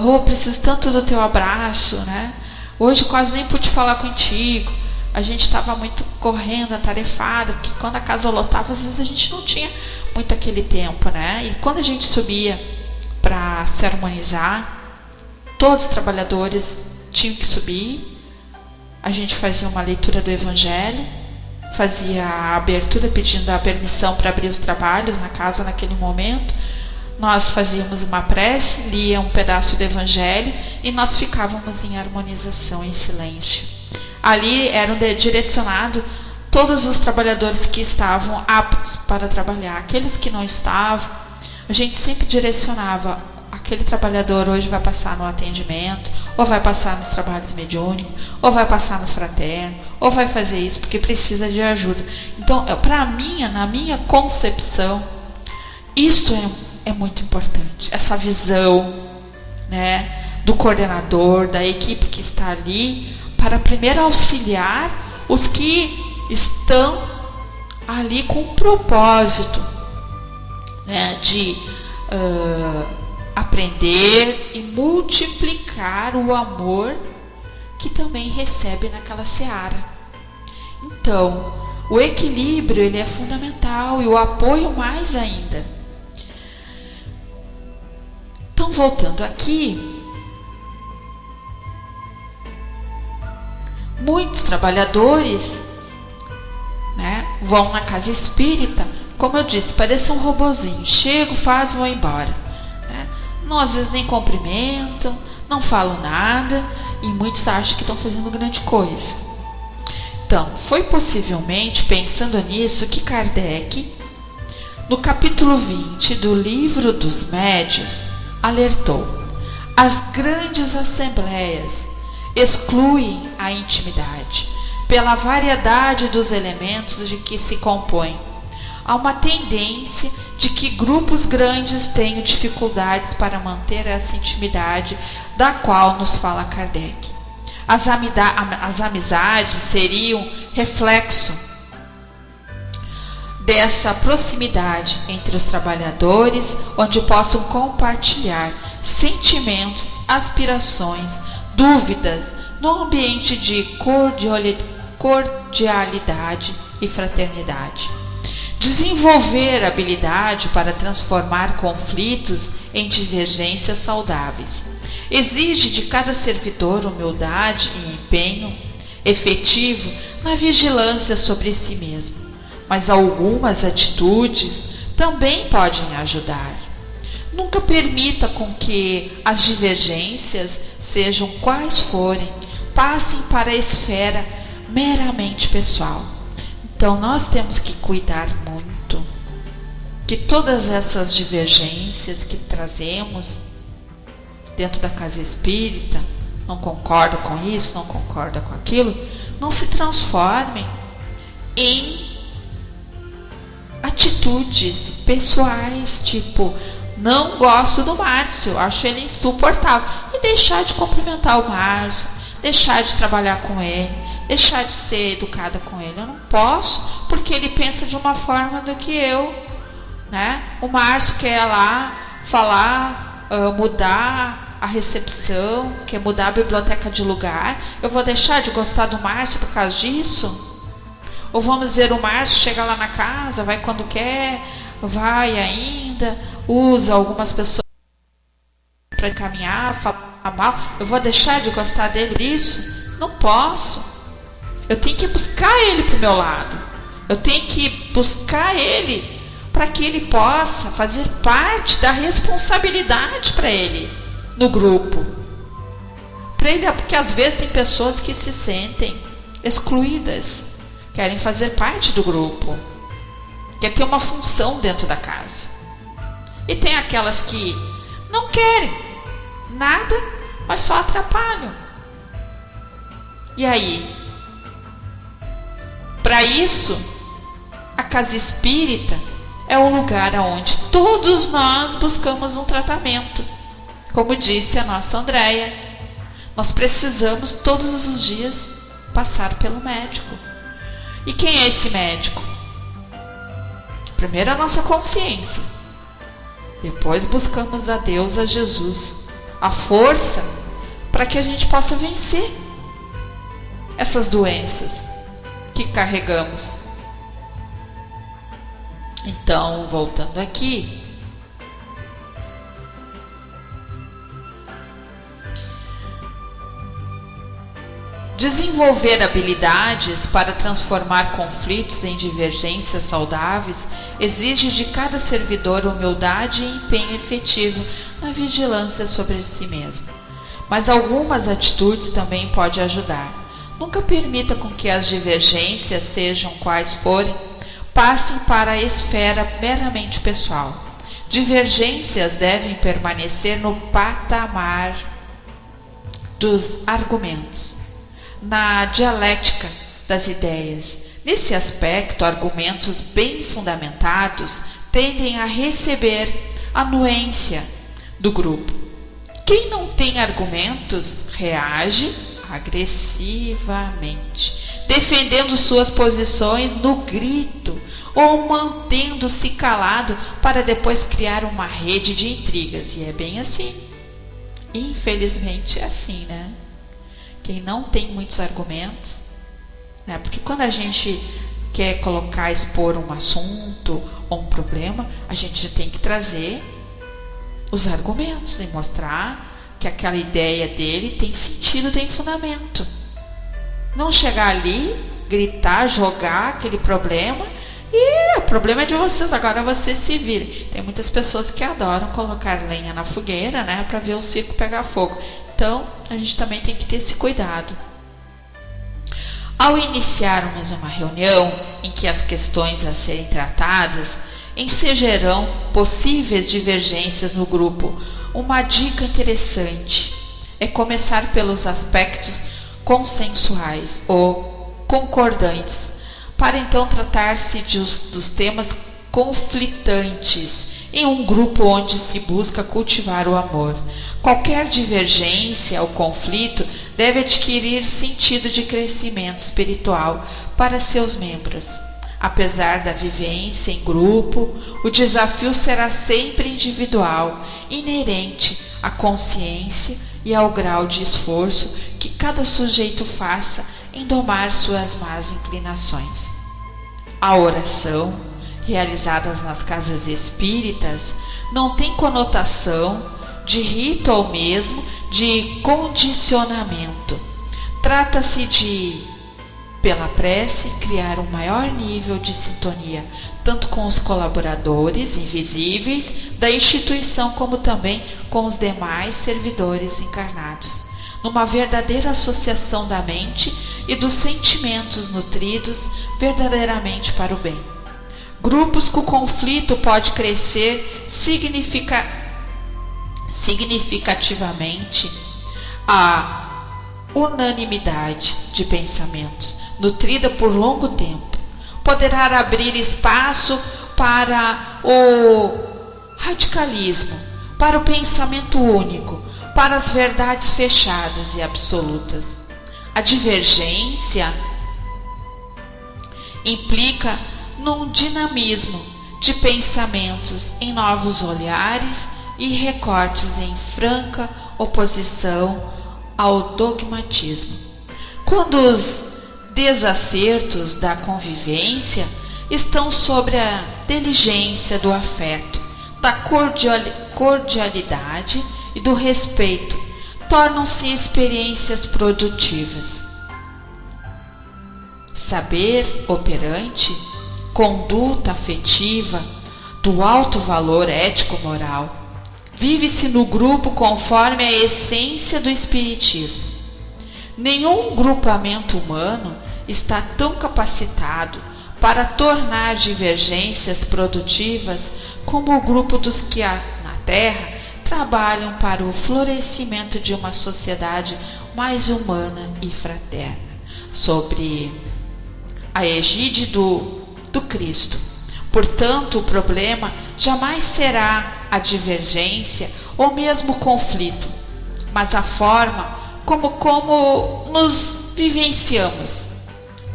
Rô, preciso tanto do teu abraço, né? Hoje quase nem pude falar contigo. A gente estava muito correndo, atarefada, porque quando a casa lotava, às vezes a gente não tinha muito aquele tempo, né? E quando a gente subia para se harmonizar, todos os trabalhadores tinham que subir. A gente fazia uma leitura do Evangelho, fazia a abertura pedindo a permissão para abrir os trabalhos na casa naquele momento. Nós fazíamos uma prece, lia um pedaço do Evangelho e nós ficávamos em harmonização, em silêncio. Ali eram direcionados todos os trabalhadores que estavam aptos para trabalhar. Aqueles que não estavam, a gente sempre direcionava. Aquele trabalhador hoje vai passar no atendimento, ou vai passar nos trabalhos mediúnicos, ou vai passar no fraterno, ou vai fazer isso porque precisa de ajuda. Então, para mim, na minha concepção, isto é muito importante. Essa visão, né, do coordenador, da equipe que está ali, para primeiro auxiliar os que estão ali com o propósito, né, de aprender e multiplicar o amor que também recebe naquela seara. Então, o equilíbrio ele é fundamental e o apoio mais ainda. Então, voltando aqui, muitos trabalhadores, né, vão na casa espírita, como eu disse, parece um robozinho, chego, faz, vou embora, né? Não, às vezes nem cumprimentam, não falam nada, e muitos acham que estão fazendo grande coisa. Então, foi possivelmente pensando nisso que Kardec, no capítulo 20 do Livro dos Médiuns, alertou: as grandes assembleias excluem a intimidade pela variedade dos elementos de que se compõem. Há uma tendência de que grupos grandes tenham dificuldades para manter essa intimidade da qual nos fala Kardec. As amizades seriam reflexo dessa proximidade entre os trabalhadores, onde possam compartilhar sentimentos, aspirações, dúvidas, no ambiente de cordialidade e fraternidade. Desenvolver habilidade para transformar conflitos em divergências saudáveis. Exige de cada servidor humildade e empenho efetivo na vigilância sobre si mesmo, mas algumas atitudes também podem ajudar. Nunca permita com que as divergências, sejam quais forem, passem para a esfera meramente pessoal. Então nós temos que cuidar muito que todas essas divergências que trazemos dentro da casa espírita, não concorda com isso, não concorda com aquilo, não se transformem em atitudes pessoais, tipo, não gosto do Márcio, acho ele insuportável, e deixar de cumprimentar o Márcio, deixar de trabalhar com ele, deixar de ser educada com ele. Eu não posso, porque ele pensa de uma forma do que eu, né? O Márcio quer lá falar, mudar a recepção, quer mudar a biblioteca de lugar. Eu vou deixar de gostar do Márcio por causa disso? Ou vamos dizer, o Márcio chega lá na casa, vai quando quer, vai ainda, usa algumas pessoas para encaminhar, falar mal. Eu vou deixar de gostar dele por isso? Não posso. Eu tenho que buscar ele para o meu lado. Eu tenho que buscar ele para que ele possa fazer parte da responsabilidade para ele no grupo. Para ele, porque às vezes tem pessoas que se sentem excluídas, querem fazer parte do grupo, quer ter uma função dentro da casa. E tem aquelas que não querem nada, mas só atrapalham. E aí? Para isso, a casa espírita é o lugar onde todos nós buscamos um tratamento. Como disse a nossa Andréia, nós precisamos todos os dias passar pelo médico. E quem é esse médico? Primeiro a nossa consciência. Depois buscamos a Deus, a Jesus, a força para que a gente possa vencer essas doenças que carregamos. Então, voltando aqui, desenvolver habilidades para transformar conflitos em divergências saudáveis exige de cada servidor humildade e empenho efetivo na vigilância sobre si mesmo. Mas algumas atitudes também podem ajudar. Nunca permita com que as divergências, sejam quais forem, passem para a esfera meramente pessoal. Divergências devem permanecer no patamar dos argumentos, na dialética das ideias. Nesse aspecto, argumentos bem fundamentados tendem a receber a anuência do grupo. Quem não tem argumentos reage agressivamente, defendendo suas posições no grito ou mantendo-se calado para depois criar uma rede de intrigas. E é bem assim. Infelizmente é assim, né? Quem não tem muitos argumentos, né? Porque quando a gente quer expor um assunto ou um problema, a gente tem que trazer os argumentos e mostrar que aquela ideia dele tem sentido, tem fundamento. Não chegar ali, gritar, jogar aquele problema e o problema é de vocês, agora vocês se virem. Tem muitas pessoas que adoram colocar lenha na fogueira, né, para ver o circo pegar fogo. Então, a gente também tem que ter esse cuidado. Ao iniciarmos uma reunião em que as questões a serem tratadas ensejarão possíveis divergências no grupo, uma dica interessante é começar pelos aspectos consensuais ou concordantes, para então tratar-se dos temas conflitantes em um grupo onde se busca cultivar o amor. Qualquer divergência ou conflito deve adquirir sentido de crescimento espiritual para seus membros. Apesar da vivência em grupo, o desafio será sempre individual, inerente à consciência e ao grau de esforço que cada sujeito faça em domar suas más inclinações. A oração, realizada nas casas espíritas, não tem conotação de rito ou mesmo de condicionamento. Trata-se de, pela prece, criar um maior nível de sintonia, tanto com os colaboradores invisíveis da instituição, como também com os demais servidores encarnados, numa verdadeira associação da mente e dos sentimentos nutridos verdadeiramente para o bem. Grupos com conflito pode crescer significativamente a unanimidade de pensamentos, nutrida por longo tempo. Poderá abrir espaço para o radicalismo, para o pensamento único, para as verdades fechadas e absolutas. A divergência implica num dinamismo de pensamentos em novos olhares e recortes em franca oposição ao dogmatismo. Quando os desacertos da convivência estão sobre a diligência do afeto, da cordialidade e do respeito, tornam-se experiências produtivas. saber operante, conduta afetiva, do alto valor ético-moral. Vive-se no grupo conforme a essência do espiritismo. Nenhum grupamento humano está tão capacitado para tornar divergências produtivas como o grupo dos que na Terra trabalham para o florescimento de uma sociedade mais humana e fraterna, sob a egíde do Cristo. Portanto, o problema jamais será a divergência ou mesmo o conflito, mas a forma como nos vivenciamos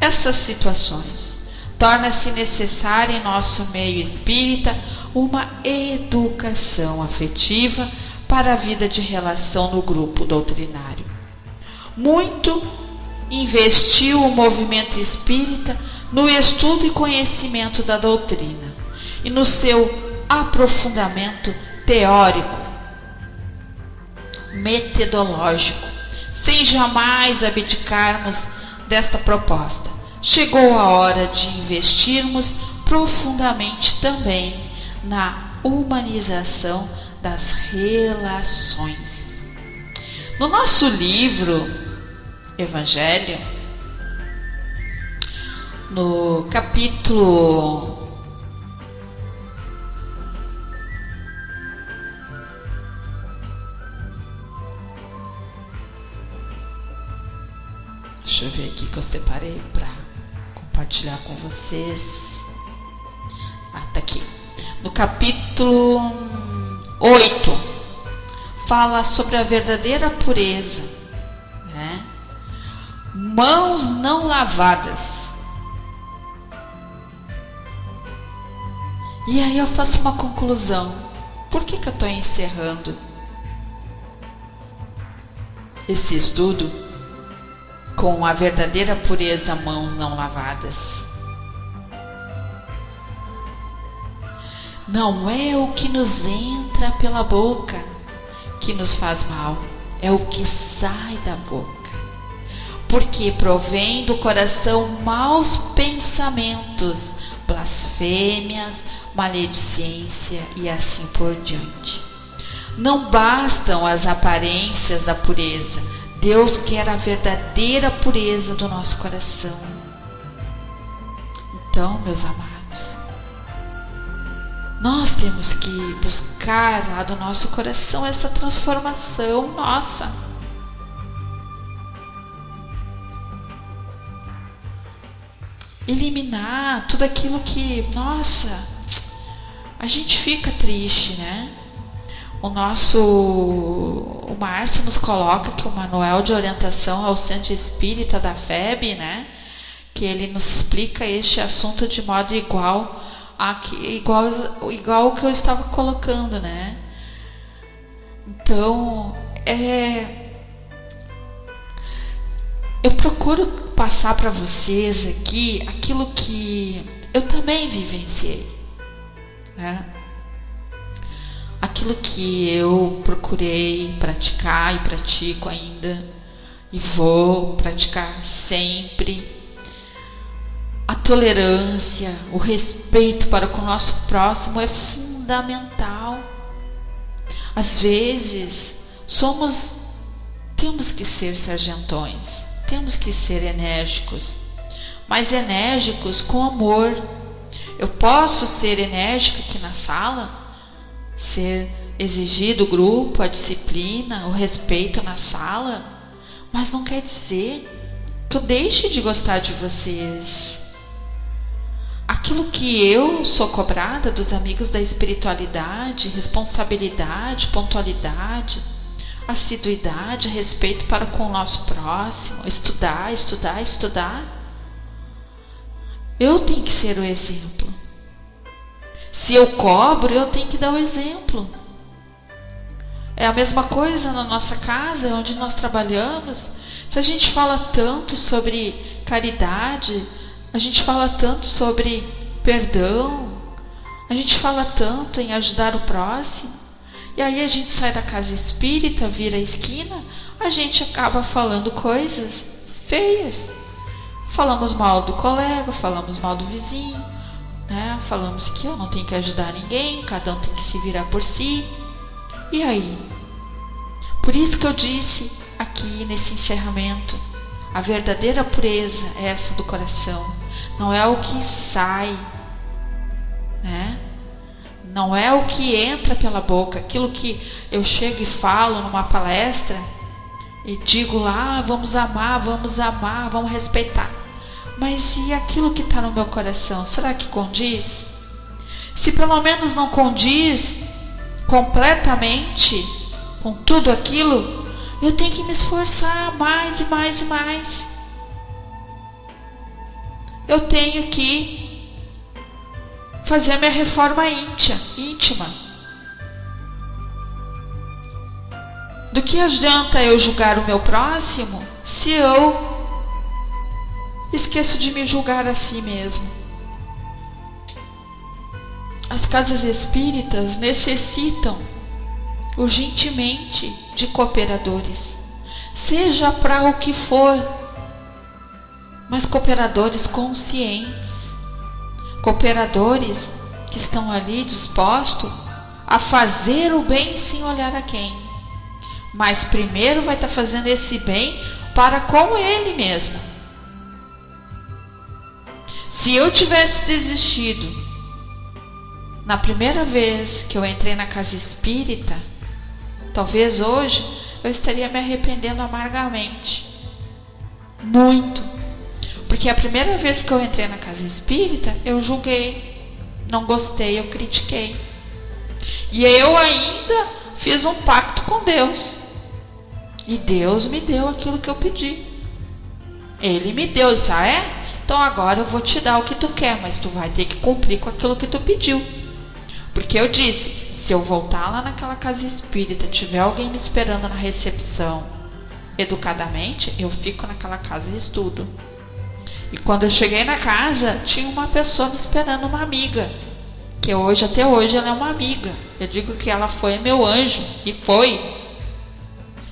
essas situações. Torna-se necessária em nosso meio espírita uma educação afetiva para a vida de relação no grupo doutrinário. Muito investiu o movimento espírita no estudo e conhecimento da doutrina e no seu aprofundamento teórico, metodológico, sem jamais abdicarmos desta proposta. Chegou a hora de investirmos profundamente também na humanização das relações. No nosso livro Evangelho, no capítulo deixa eu ver aqui que eu separei para compartilhar com vocês. Tá aqui. No capítulo 8, fala sobre a verdadeira pureza, né? Mãos não lavadas. E aí eu faço uma conclusão. Por que eu estou encerrando esse estudo com a verdadeira pureza, mãos não lavadas? Não é o que nos entra pela boca que nos faz mal, é o que sai da boca, porque provém do coração maus pensamentos, blasfêmias, maledicência e assim por diante. Não bastam as aparências da pureza. Deus quer a verdadeira pureza do nosso coração. Então, meus amados, nós temos que buscar lá do nosso coração essa transformação nossa. Eliminar tudo aquilo que, nossa, a gente fica triste, né? O Márcio nos coloca que o manual de orientação ao Centro Espírita da FEB, né? Que ele nos explica este assunto de modo igual ao que eu estava colocando, né? Então, eu procuro passar para vocês aqui aquilo que eu também vivenciei, né? Aquilo que eu procurei praticar e pratico ainda e vou praticar sempre. A tolerância, o respeito para com o nosso próximo é fundamental. Às vezes, temos que ser sargentões, temos que ser enérgicos, mas enérgicos com amor. Eu posso ser enérgica aqui na sala, ser exigido o grupo, a disciplina, o respeito na sala, mas não quer dizer que eu deixe de gostar de vocês. Aquilo que eu sou cobrada dos amigos da espiritualidade, responsabilidade, pontualidade, assiduidade, respeito para com o nosso próximo, estudar. Eu tenho que ser o exemplo. Se eu cobro, eu tenho que dar o exemplo. É a mesma coisa na nossa casa, onde nós trabalhamos. Se a gente fala tanto sobre caridade, a gente fala tanto sobre perdão, a gente fala tanto em ajudar o próximo, e aí a gente sai da casa espírita, vira a esquina, a gente acaba falando coisas feias, falamos mal do colega, falamos mal do vizinho, né? Falamos que eu não tenho que ajudar ninguém, cada um tem que se virar por si. E aí? Por isso que eu disse aqui nesse encerramento, a verdadeira pureza é essa do coração. Não é o que sai, né? Não é o que entra pela boca, aquilo que eu chego e falo numa palestra e digo lá, vamos amar, vamos respeitar. Mas e aquilo que está no meu coração, será que condiz? Se pelo menos não condiz completamente com tudo aquilo, eu tenho que me esforçar mais e mais e mais. Eu tenho que fazer a minha reforma íntima. Do que adianta eu julgar o meu próximo se eu esqueço de me julgar a si mesmo? As casas espíritas necessitam urgentemente de cooperadores, seja para o que for, mas cooperadores conscientes, cooperadores que estão ali dispostos a fazer o bem sem olhar a quem, mas primeiro vai estar fazendo esse bem para com ele mesmo. Se eu tivesse desistido na primeira vez que eu entrei na casa espírita, talvez hoje eu estaria me arrependendo amargamente, muito. Porque a primeira vez que eu entrei na casa espírita, eu julguei, não gostei, eu critiquei. E eu ainda fiz um pacto com Deus. E Deus me deu aquilo que eu pedi. Ele me deu, ele disse, então agora eu vou te dar o que tu quer, mas tu vai ter que cumprir com aquilo que tu pediu. Porque eu disse, se eu voltar lá naquela casa espírita, tiver alguém me esperando na recepção, educadamente, eu fico naquela casa e estudo. E quando eu cheguei na casa, tinha uma pessoa me esperando, uma amiga, que até hoje ela é uma amiga. Eu digo que ela foi meu anjo, e foi.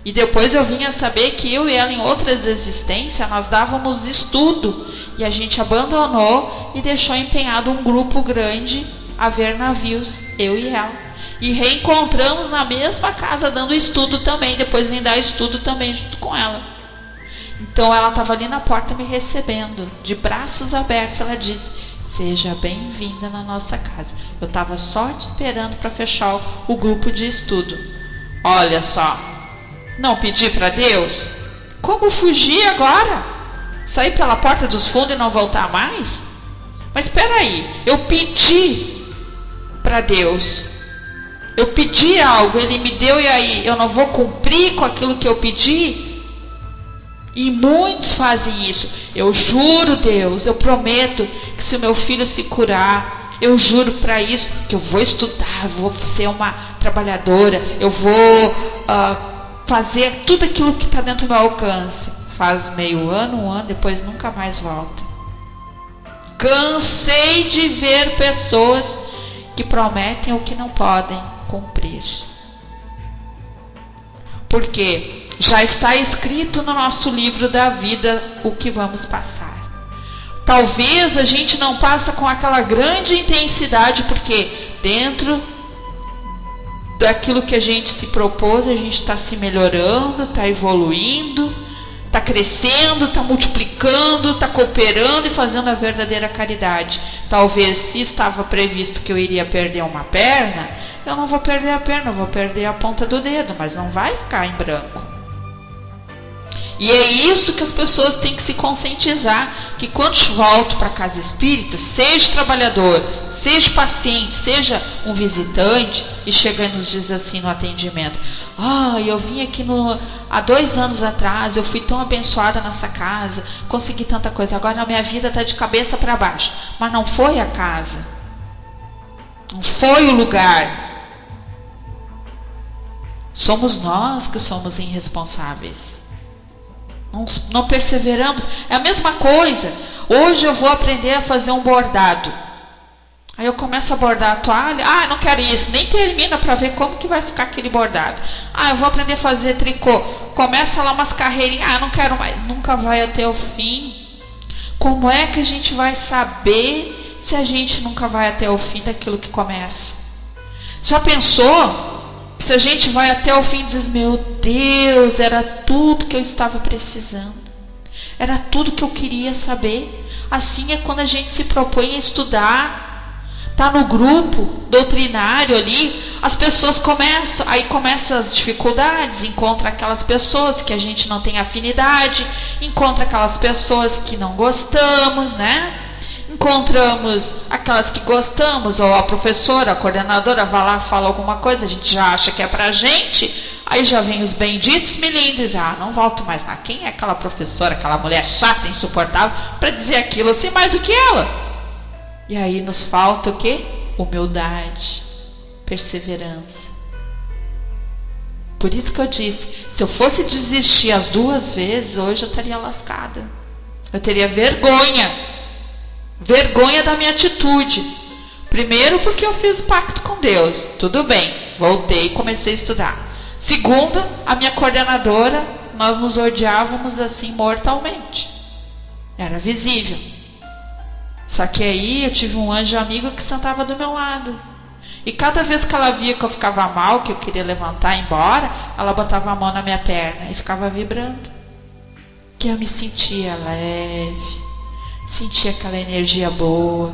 E depois eu vim a saber que eu e ela em outras existências, nós dávamos estudo, e a gente abandonou e deixou empenhado um grupo grande a ver navios, eu e ela. E reencontramos na mesma casa dando estudo também, depois vim dar estudo também junto com ela. Então ela estava ali na porta me recebendo, de braços abertos. Ela disse, seja bem-vinda na nossa casa. Eu estava só te esperando para fechar o grupo de estudo. Olha só, não pedi para Deus? Como fugir agora? Sair pela porta dos fundos e não voltar mais? Mas espera aí, eu pedi para Deus. Eu pedi algo, Ele me deu, e aí eu não vou cumprir com aquilo que eu pedi? E muitos fazem isso. Eu juro, Deus, eu prometo que se o meu filho se curar, eu juro para isso que eu vou estudar, eu vou ser uma trabalhadora, eu vou fazer tudo aquilo que está dentro do meu alcance. Faz meio ano, um ano, depois nunca mais volta. Cansei de ver pessoas que prometem o que não podem cumprir. Por quê? Já está escrito no nosso livro da vida o que vamos passar. Talvez a gente não passa com aquela grande intensidade, porque dentro daquilo que a gente se propôs, a gente está se melhorando, está evoluindo, está crescendo, está multiplicando, está cooperando e fazendo a verdadeira caridade. Talvez, se estava previsto que eu iria perder uma perna, eu não vou perder a perna, eu vou perder a ponta do dedo, mas não vai ficar em branco. E é isso que as pessoas têm que se conscientizar, que quando volto para a casa espírita, seja trabalhador, seja paciente, seja um visitante, e chega e nos diz assim no atendimento, eu vim aqui há 2 anos atrás, eu fui tão abençoada nessa casa, consegui tanta coisa, agora a minha vida está de cabeça para baixo. Mas não foi a casa, não foi o lugar. Somos nós que somos irresponsáveis. Não perseveramos. É a mesma coisa. Hoje eu vou aprender a fazer um bordado. Aí eu começo a bordar a toalha. Não quero isso. Nem termina para ver como que vai ficar aquele bordado. Eu vou aprender a fazer tricô. Começa lá umas carreirinhas. Não quero mais. Nunca vai até o fim. Como é que a gente vai saber se a gente nunca vai até o fim daquilo que começa? Já pensou? Se a gente vai até o fim e diz, meu Deus, era tudo que eu estava precisando. Era tudo que eu queria saber. Assim é quando a gente se propõe a estudar. Tá no grupo doutrinário ali, as pessoas começam as dificuldades, encontra aquelas pessoas que a gente não tem afinidade, encontra aquelas pessoas que não gostamos, né? Encontramos aquelas que gostamos, ou a professora, a coordenadora vai lá, fala alguma coisa, a gente já acha que é pra gente, aí já vem os benditos milindres, não volto mais lá. Quem é aquela professora, aquela mulher chata, insuportável, para dizer aquilo, eu sei mais do que ela. E aí nos falta o quê? Humildade, perseverança. Por isso que eu disse, se eu fosse desistir as 2 vezes, hoje eu estaria lascada. Eu teria vergonha da minha atitude. Primeiro porque eu fiz pacto com Deus, tudo bem, voltei e comecei a estudar. Segunda, a minha coordenadora, nós nos odiávamos assim mortalmente. Era visível. Só que aí eu tive um anjo amigo que sentava do meu lado. E cada vez que ela via que eu ficava mal, que eu queria levantar e ir embora, ela botava a mão na minha perna e ficava vibrando. Que eu me sentia leve, sentia aquela energia boa.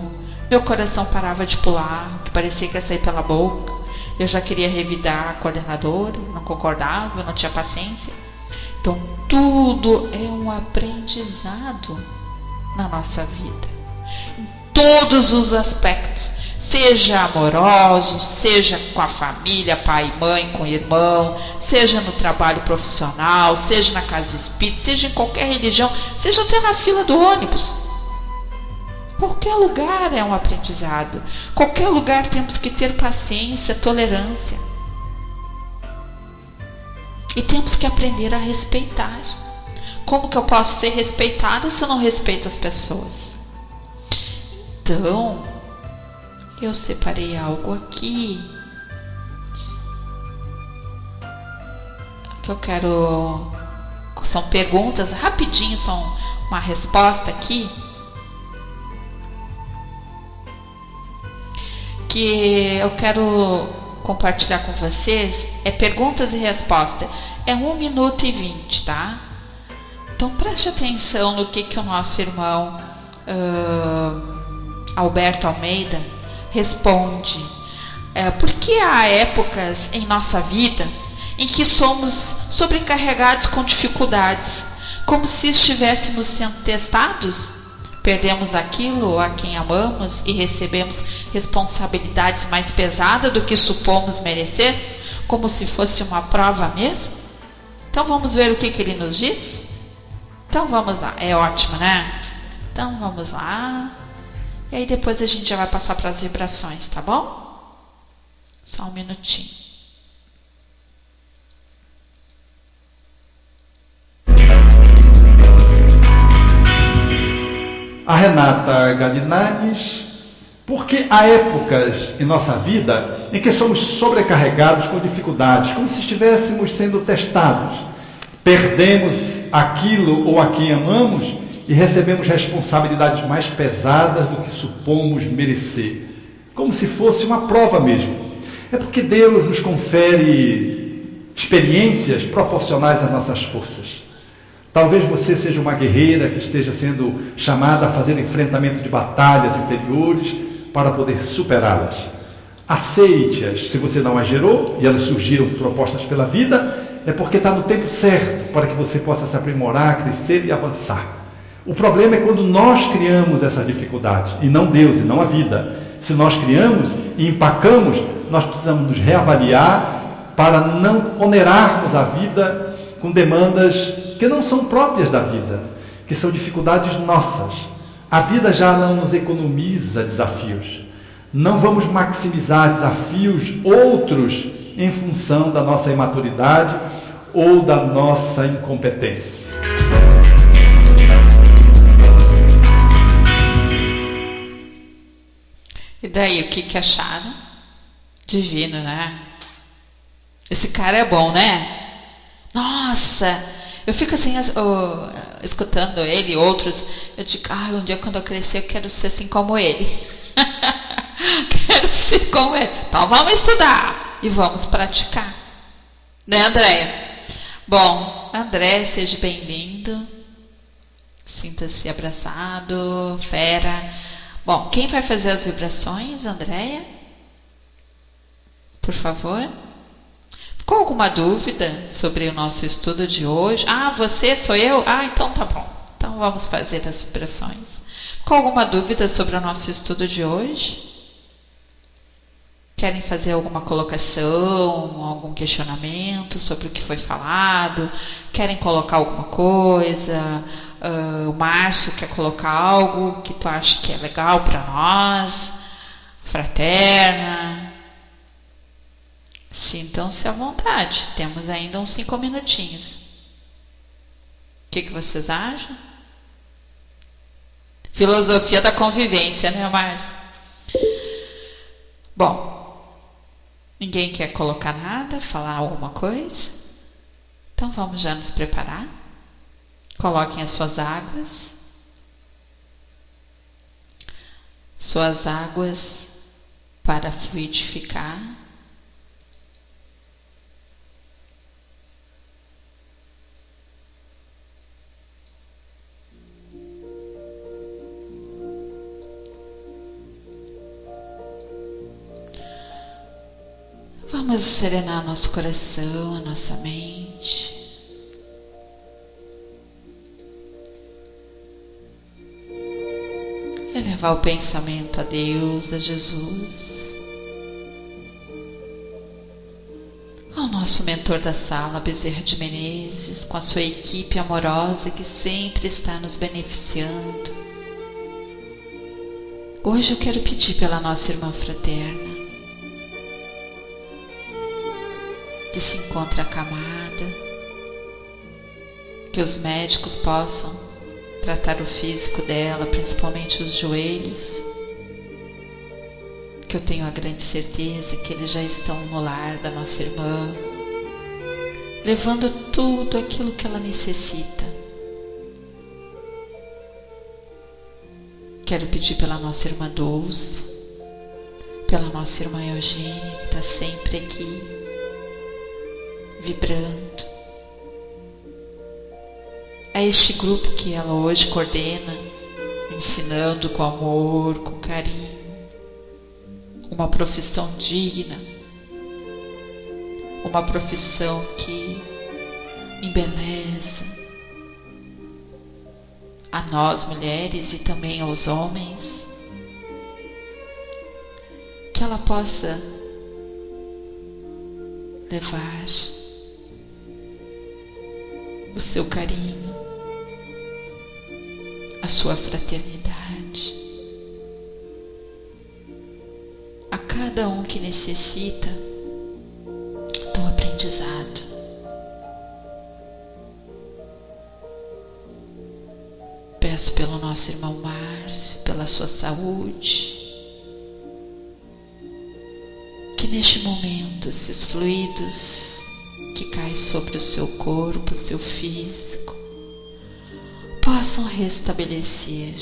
Meu coração parava de pular, que parecia que ia sair pela boca. Eu já queria revidar a coordenadora, não concordava, não tinha paciência. Então tudo é um aprendizado na nossa vida. Em todos os aspectos, seja amoroso, seja com a família, pai e mãe, com o irmão, seja no trabalho profissional, seja na casa espírita, seja em qualquer religião, seja até na fila do ônibus. Qualquer lugar é um aprendizado. Qualquer lugar temos que ter paciência, tolerância. E temos que aprender a respeitar. Como que eu posso ser respeitada se eu não respeito as pessoas? Então, eu separei algo aqui que eu quero. São perguntas rapidinho, são uma resposta aqui que eu quero compartilhar com vocês. É perguntas e respostas. É 1 minuto e 20, tá? Então preste atenção no que o nosso irmão Alberto Almeida responde. Porque há épocas em nossa vida em que somos sobrecarregados com dificuldades, como se estivéssemos sendo testados? Perdemos aquilo ou a quem amamos e recebemos responsabilidades mais pesadas do que supomos merecer, como se fosse uma prova mesmo? Então vamos ver o que ele nos diz? Então vamos lá, é ótimo, né? Então vamos lá. E aí depois a gente já vai passar para as vibrações, tá bom? Só um minutinho. A Renata Galinares, porque há épocas em nossa vida em que somos sobrecarregados com dificuldades, como se estivéssemos sendo testados. Perdemos aquilo ou a quem amamos e recebemos responsabilidades mais pesadas do que supomos merecer, como se fosse uma prova mesmo. É porque Deus nos confere experiências proporcionais às nossas forças. Talvez você seja uma guerreira que esteja sendo chamada a fazer o enfrentamento de batalhas interiores para poder superá-las. Aceite-as. Se você não as gerou e elas surgiram propostas pela vida, é porque está no tempo certo para que você possa se aprimorar, crescer e avançar. O problema é quando nós criamos essas dificuldades, e não Deus, e não a vida. Se nós criamos e empacamos, nós precisamos nos reavaliar para não onerarmos a vida com demandas que não são próprias da vida, que são dificuldades nossas. A vida já não nos economiza desafios. Não vamos maximizar desafios outros em função da nossa imaturidade ou da nossa incompetência. E daí, o que acharam? Divino, né? Esse cara é bom, né? Nossa, Eu fico assim, escutando ele e outros. Eu digo, um dia quando eu crescer eu quero ser assim como ele. Quero ser como ele. Então vamos estudar e vamos praticar. Né, Andréia? Bom, André, seja bem-vindo. Sinta-se abraçado, fera. Bom, quem vai fazer as vibrações, Andréia? Por favor. Com alguma dúvida sobre o nosso estudo de hoje? Você sou eu? Então tá bom. Então vamos fazer as vibrações. Com alguma dúvida sobre o nosso estudo de hoje? Querem fazer alguma colocação, algum questionamento sobre o que foi falado? Querem colocar alguma coisa? O Márcio quer colocar algo que tu acha que é legal para nós? Fraterna? Sintam-se à vontade. Temos ainda uns 5 minutinhos. O que vocês acham? Filosofia da convivência, né, Márcio? Bom, ninguém quer colocar nada, falar alguma coisa? Então vamos já nos preparar. Coloquem as suas águas. Suas águas para fluidificar. Vamos serenar nosso coração, a nossa mente. Elevar o pensamento a Deus, a Jesus. Ao nosso mentor da sala, Bezerra de Menezes, com a sua equipe amorosa que sempre está nos beneficiando. Hoje eu quero pedir pela nossa irmã fraterna, que se encontra acamada, que os médicos possam tratar o físico dela, principalmente os joelhos, que eu tenho a grande certeza que eles já estão no lar da nossa irmã, levando tudo aquilo que ela necessita. Quero pedir pela nossa irmã Dulce, pela nossa irmã Eugênia, que está sempre aqui, vibrando. É este grupo que ela hoje coordena, ensinando com amor, com carinho, uma profissão digna, uma profissão que embeleza a nós mulheres e também aos homens, que ela possa levar o seu carinho, a sua fraternidade a cada um que necessita do aprendizado. Peço pelo nosso irmão Márcio, pela sua saúde, que neste momento esses fluidos que caem sobre o seu corpo, o seu físico, possam restabelecer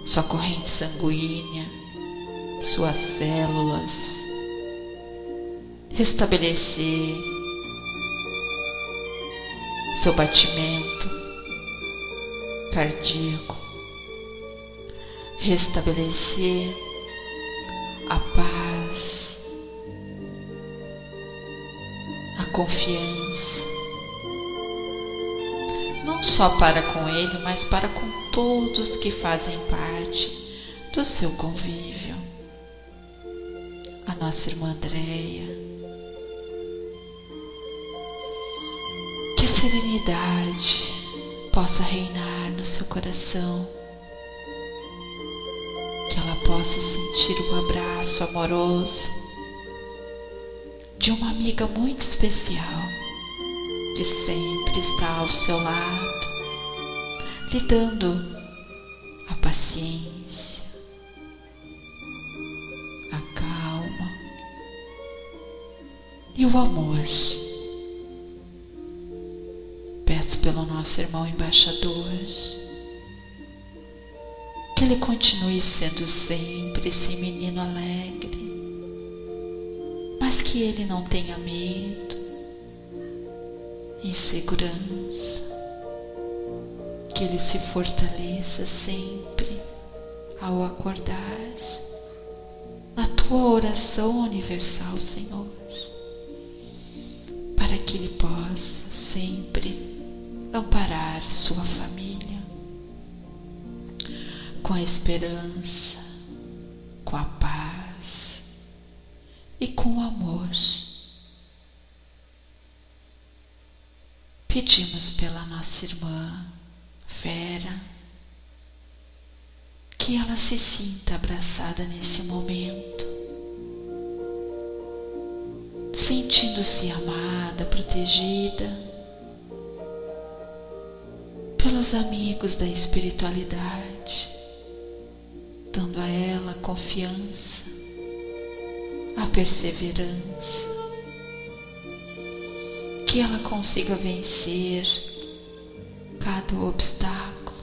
sua corrente sanguínea, suas células, restabelecer seu batimento cardíaco, restabelecer a paz, a confiança, não só para com ele, mas para com todos que fazem parte do seu convívio. A nossa irmã Andréia, que a serenidade possa reinar no seu coração, que ela possa sentir o abraço amoroso de uma amiga muito especial, que sempre está ao seu lado, lhe dando a paciência, a calma e o amor, nosso irmão embaixador, que ele continue sendo sempre esse menino alegre, mas que ele não tenha medo, insegurança, que ele se fortaleça sempre ao acordar na tua oração universal, Senhor, para que ele possa sempre amparar sua família com a esperança, com a paz e com o amor. Pedimos pela nossa irmã Vera, que ela se sinta abraçada nesse momento, sentindo-se amada, protegida pelos amigos da espiritualidade, dando a ela a confiança, a perseverança, que ela consiga vencer cada obstáculo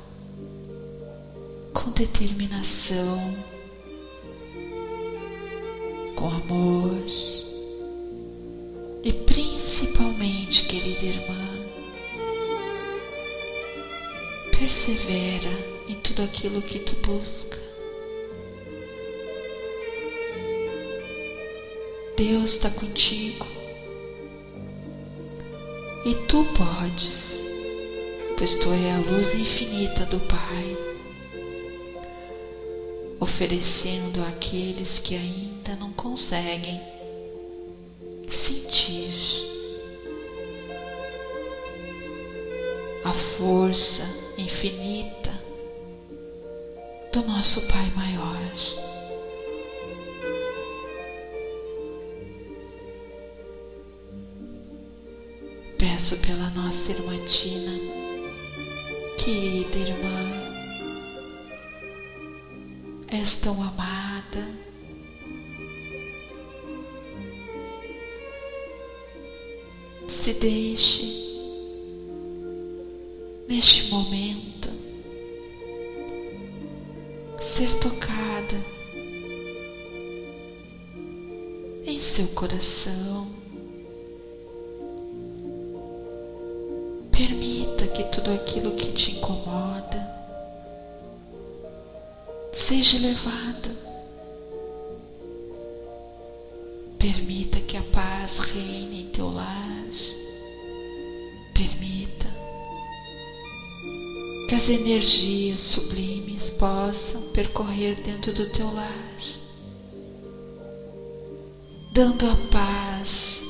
com determinação, com amor e principalmente, querida irmã, persevera em tudo aquilo que tu busca. Deus está contigo e tu podes, pois tu é a luz infinita do Pai, oferecendo àqueles que ainda não conseguem sentir a força infinita do nosso Pai maior. Peço pela nossa irmã Tina, querida irmã, és tão amada, se deixe neste momento ser tocada em seu coração. Permita que tudo aquilo que te incomoda seja levado. Permita que a paz reine em teu lar. Permita que as energias sublimes possam percorrer dentro do teu lar, dando a paz,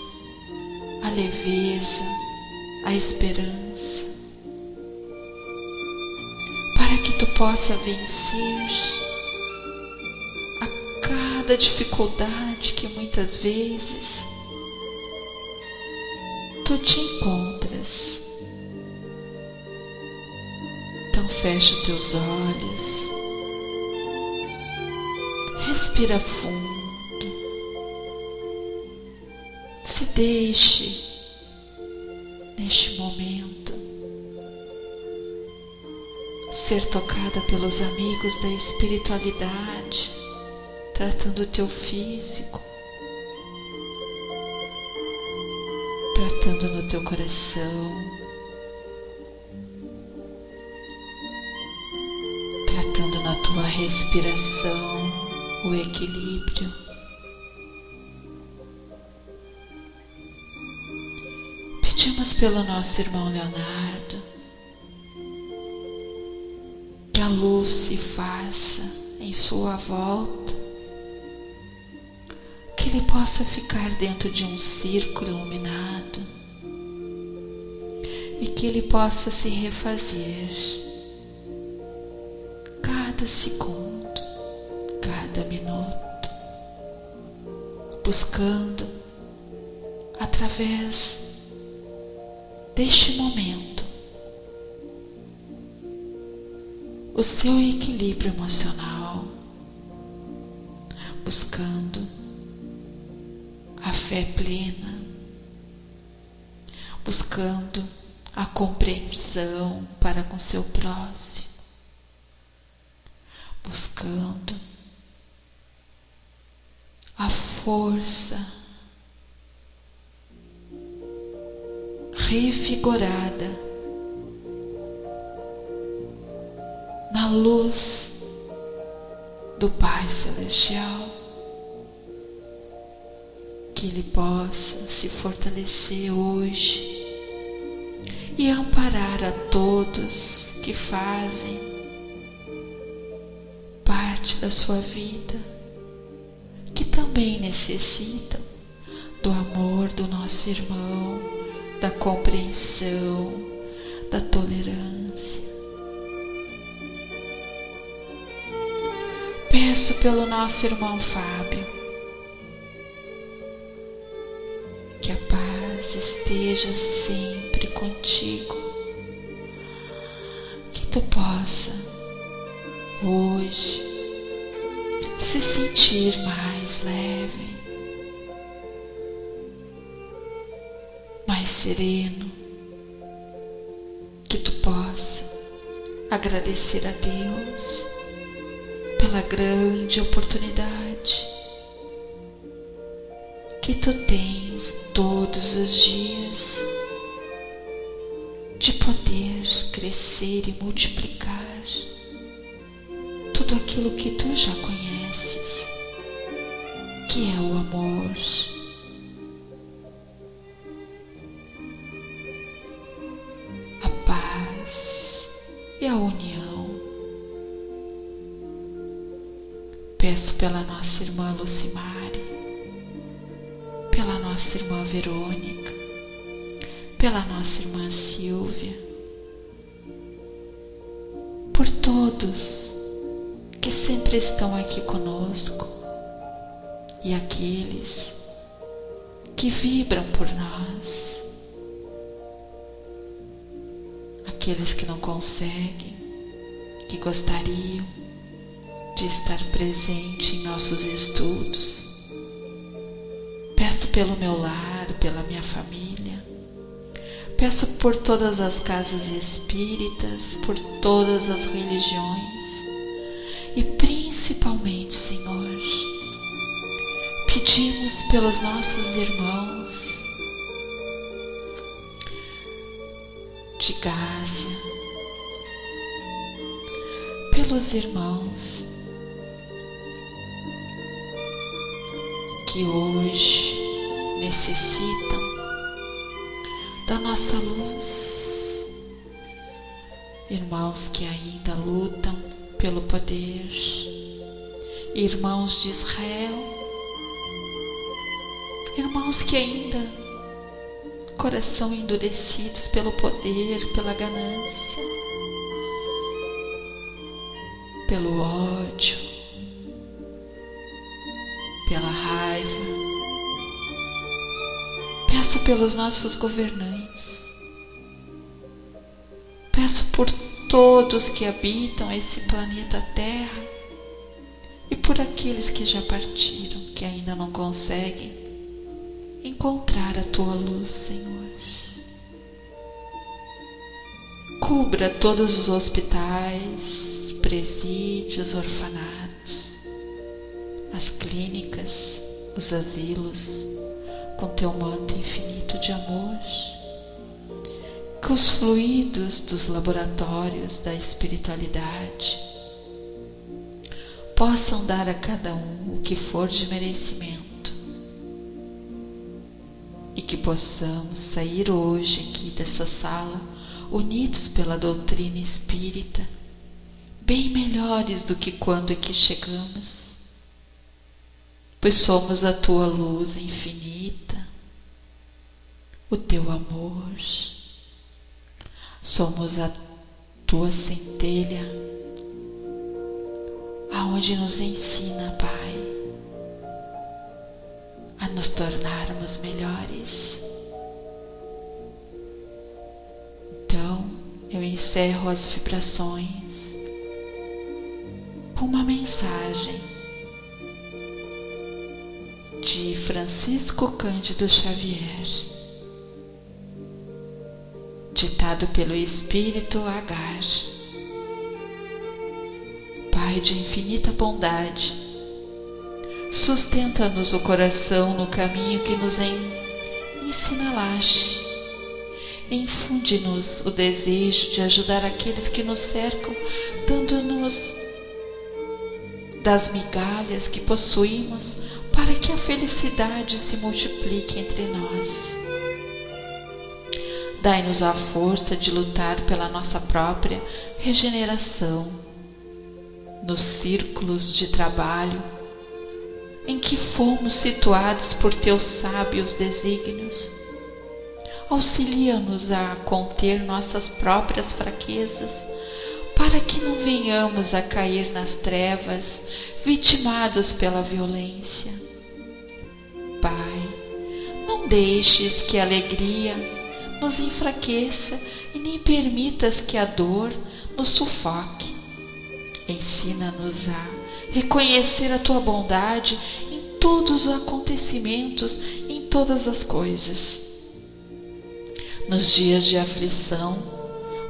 a leveza, a esperança, para que tu possa vencer a cada dificuldade que muitas vezes tu te encontras. Então fecha os teus olhos, respira fundo, se deixe neste momento ser tocada pelos amigos da espiritualidade, tratando o teu físico, tratando no teu coração, tratando na tua respiração, o equilíbrio. Pedimos pelo nosso irmão Leonardo, que a luz se faça em sua volta, que ele possa ficar dentro de um círculo iluminado e que ele possa se refazer cada segundo, cada minuto, buscando através deste momento o seu equilíbrio emocional, buscando a fé plena, buscando a compreensão para com seu próximo, buscando a força revigorada na luz do Pai Celestial, que Ele possa se fortalecer hoje e amparar a todos que fazem parte da sua vida, que também necessitam do amor do nosso irmão, da compreensão, da tolerância. Peço pelo nosso irmão Fábio, que a paz esteja sempre contigo, que tu possa hoje se sentir mais leve, mais sereno, que tu possa agradecer a Deus pela grande oportunidade que tu tens todos os dias de poder crescer e multiplicar tudo aquilo que tu já conheces, que é o amor. A paz e a união. Peço pela nossa irmã Lucimari, pela nossa irmã Verônica, pela nossa irmã Silvia, por todos que sempre estão aqui conosco e aqueles que vibram por nós, aqueles que não conseguem, que gostariam de estar presente em nossos estudos. Peço pelo meu lar, pela minha família. Peço por todas as casas espíritas, por todas as religiões e principalmente, Senhor, pedimos pelos nossos irmãos de Gásia, pelos irmãos que hoje necessitam da nossa luz, irmãos que ainda lutam pelo poder, irmãos de Israel, irmãos que ainda coração endurecidos pelo poder, pela ganância, pelo ódio, pela raiva. Peço pelos nossos governantes, peço por todos que habitam esse planeta Terra e por aqueles que já partiram, que ainda não conseguem encontrar a tua luz, Senhor. Cubra todos os hospitais, presídios, orfanatos, as clínicas, os asilos, com teu manto infinito de amor, que os fluidos dos laboratórios da espiritualidade possam dar a cada um o que for de merecimento e que possamos sair hoje aqui dessa sala unidos pela doutrina espírita, bem melhores do que quando aqui chegamos, pois somos a tua luz infinita, o teu amor, somos a tua centelha, aonde nos ensina, Pai, a nos tornarmos melhores. Então, eu encerro as vibrações com uma mensagem de Francisco Cândido Xavier. ditado pelo Espírito Agar. Pai de infinita bondade, sustenta-nos o coração no caminho que nos ensinalaste. Infunde-nos o desejo de ajudar aqueles que nos cercam, dando-nos das migalhas que possuímos, para que a felicidade se multiplique entre nós. Dai-nos a força de lutar pela nossa própria regeneração, nos círculos de trabalho em que fomos situados por teus sábios desígnios. Auxilia-nos a conter nossas próprias fraquezas, para que não venhamos a cair nas trevas, vitimados pela violência. Pai, não deixes que a alegria nos enfraqueça e nem permitas que a dor nos sufoque. Ensina-nos a reconhecer a tua bondade em todos os acontecimentos, em todas as coisas. Nos dias de aflição,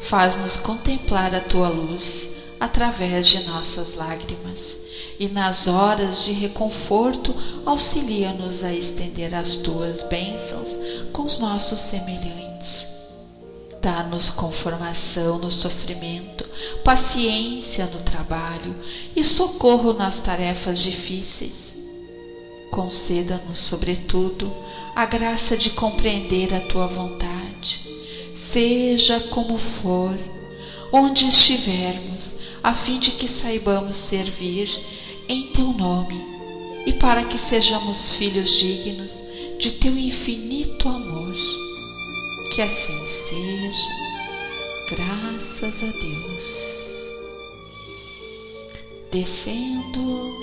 faz-nos contemplar a tua luz através de nossas lágrimas, e nas horas de reconforto auxilia-nos a estender as tuas bênçãos com os nossos semelhantes. Dá-nos conformação no sofrimento, paciência no trabalho e socorro nas tarefas difíceis. Conceda-nos, sobretudo, a graça de compreender a tua vontade. Seja como for, onde estivermos, a fim de que saibamos servir em teu nome e para que sejamos filhos dignos de teu infinito amor. Que assim seja, graças a Deus. Descendo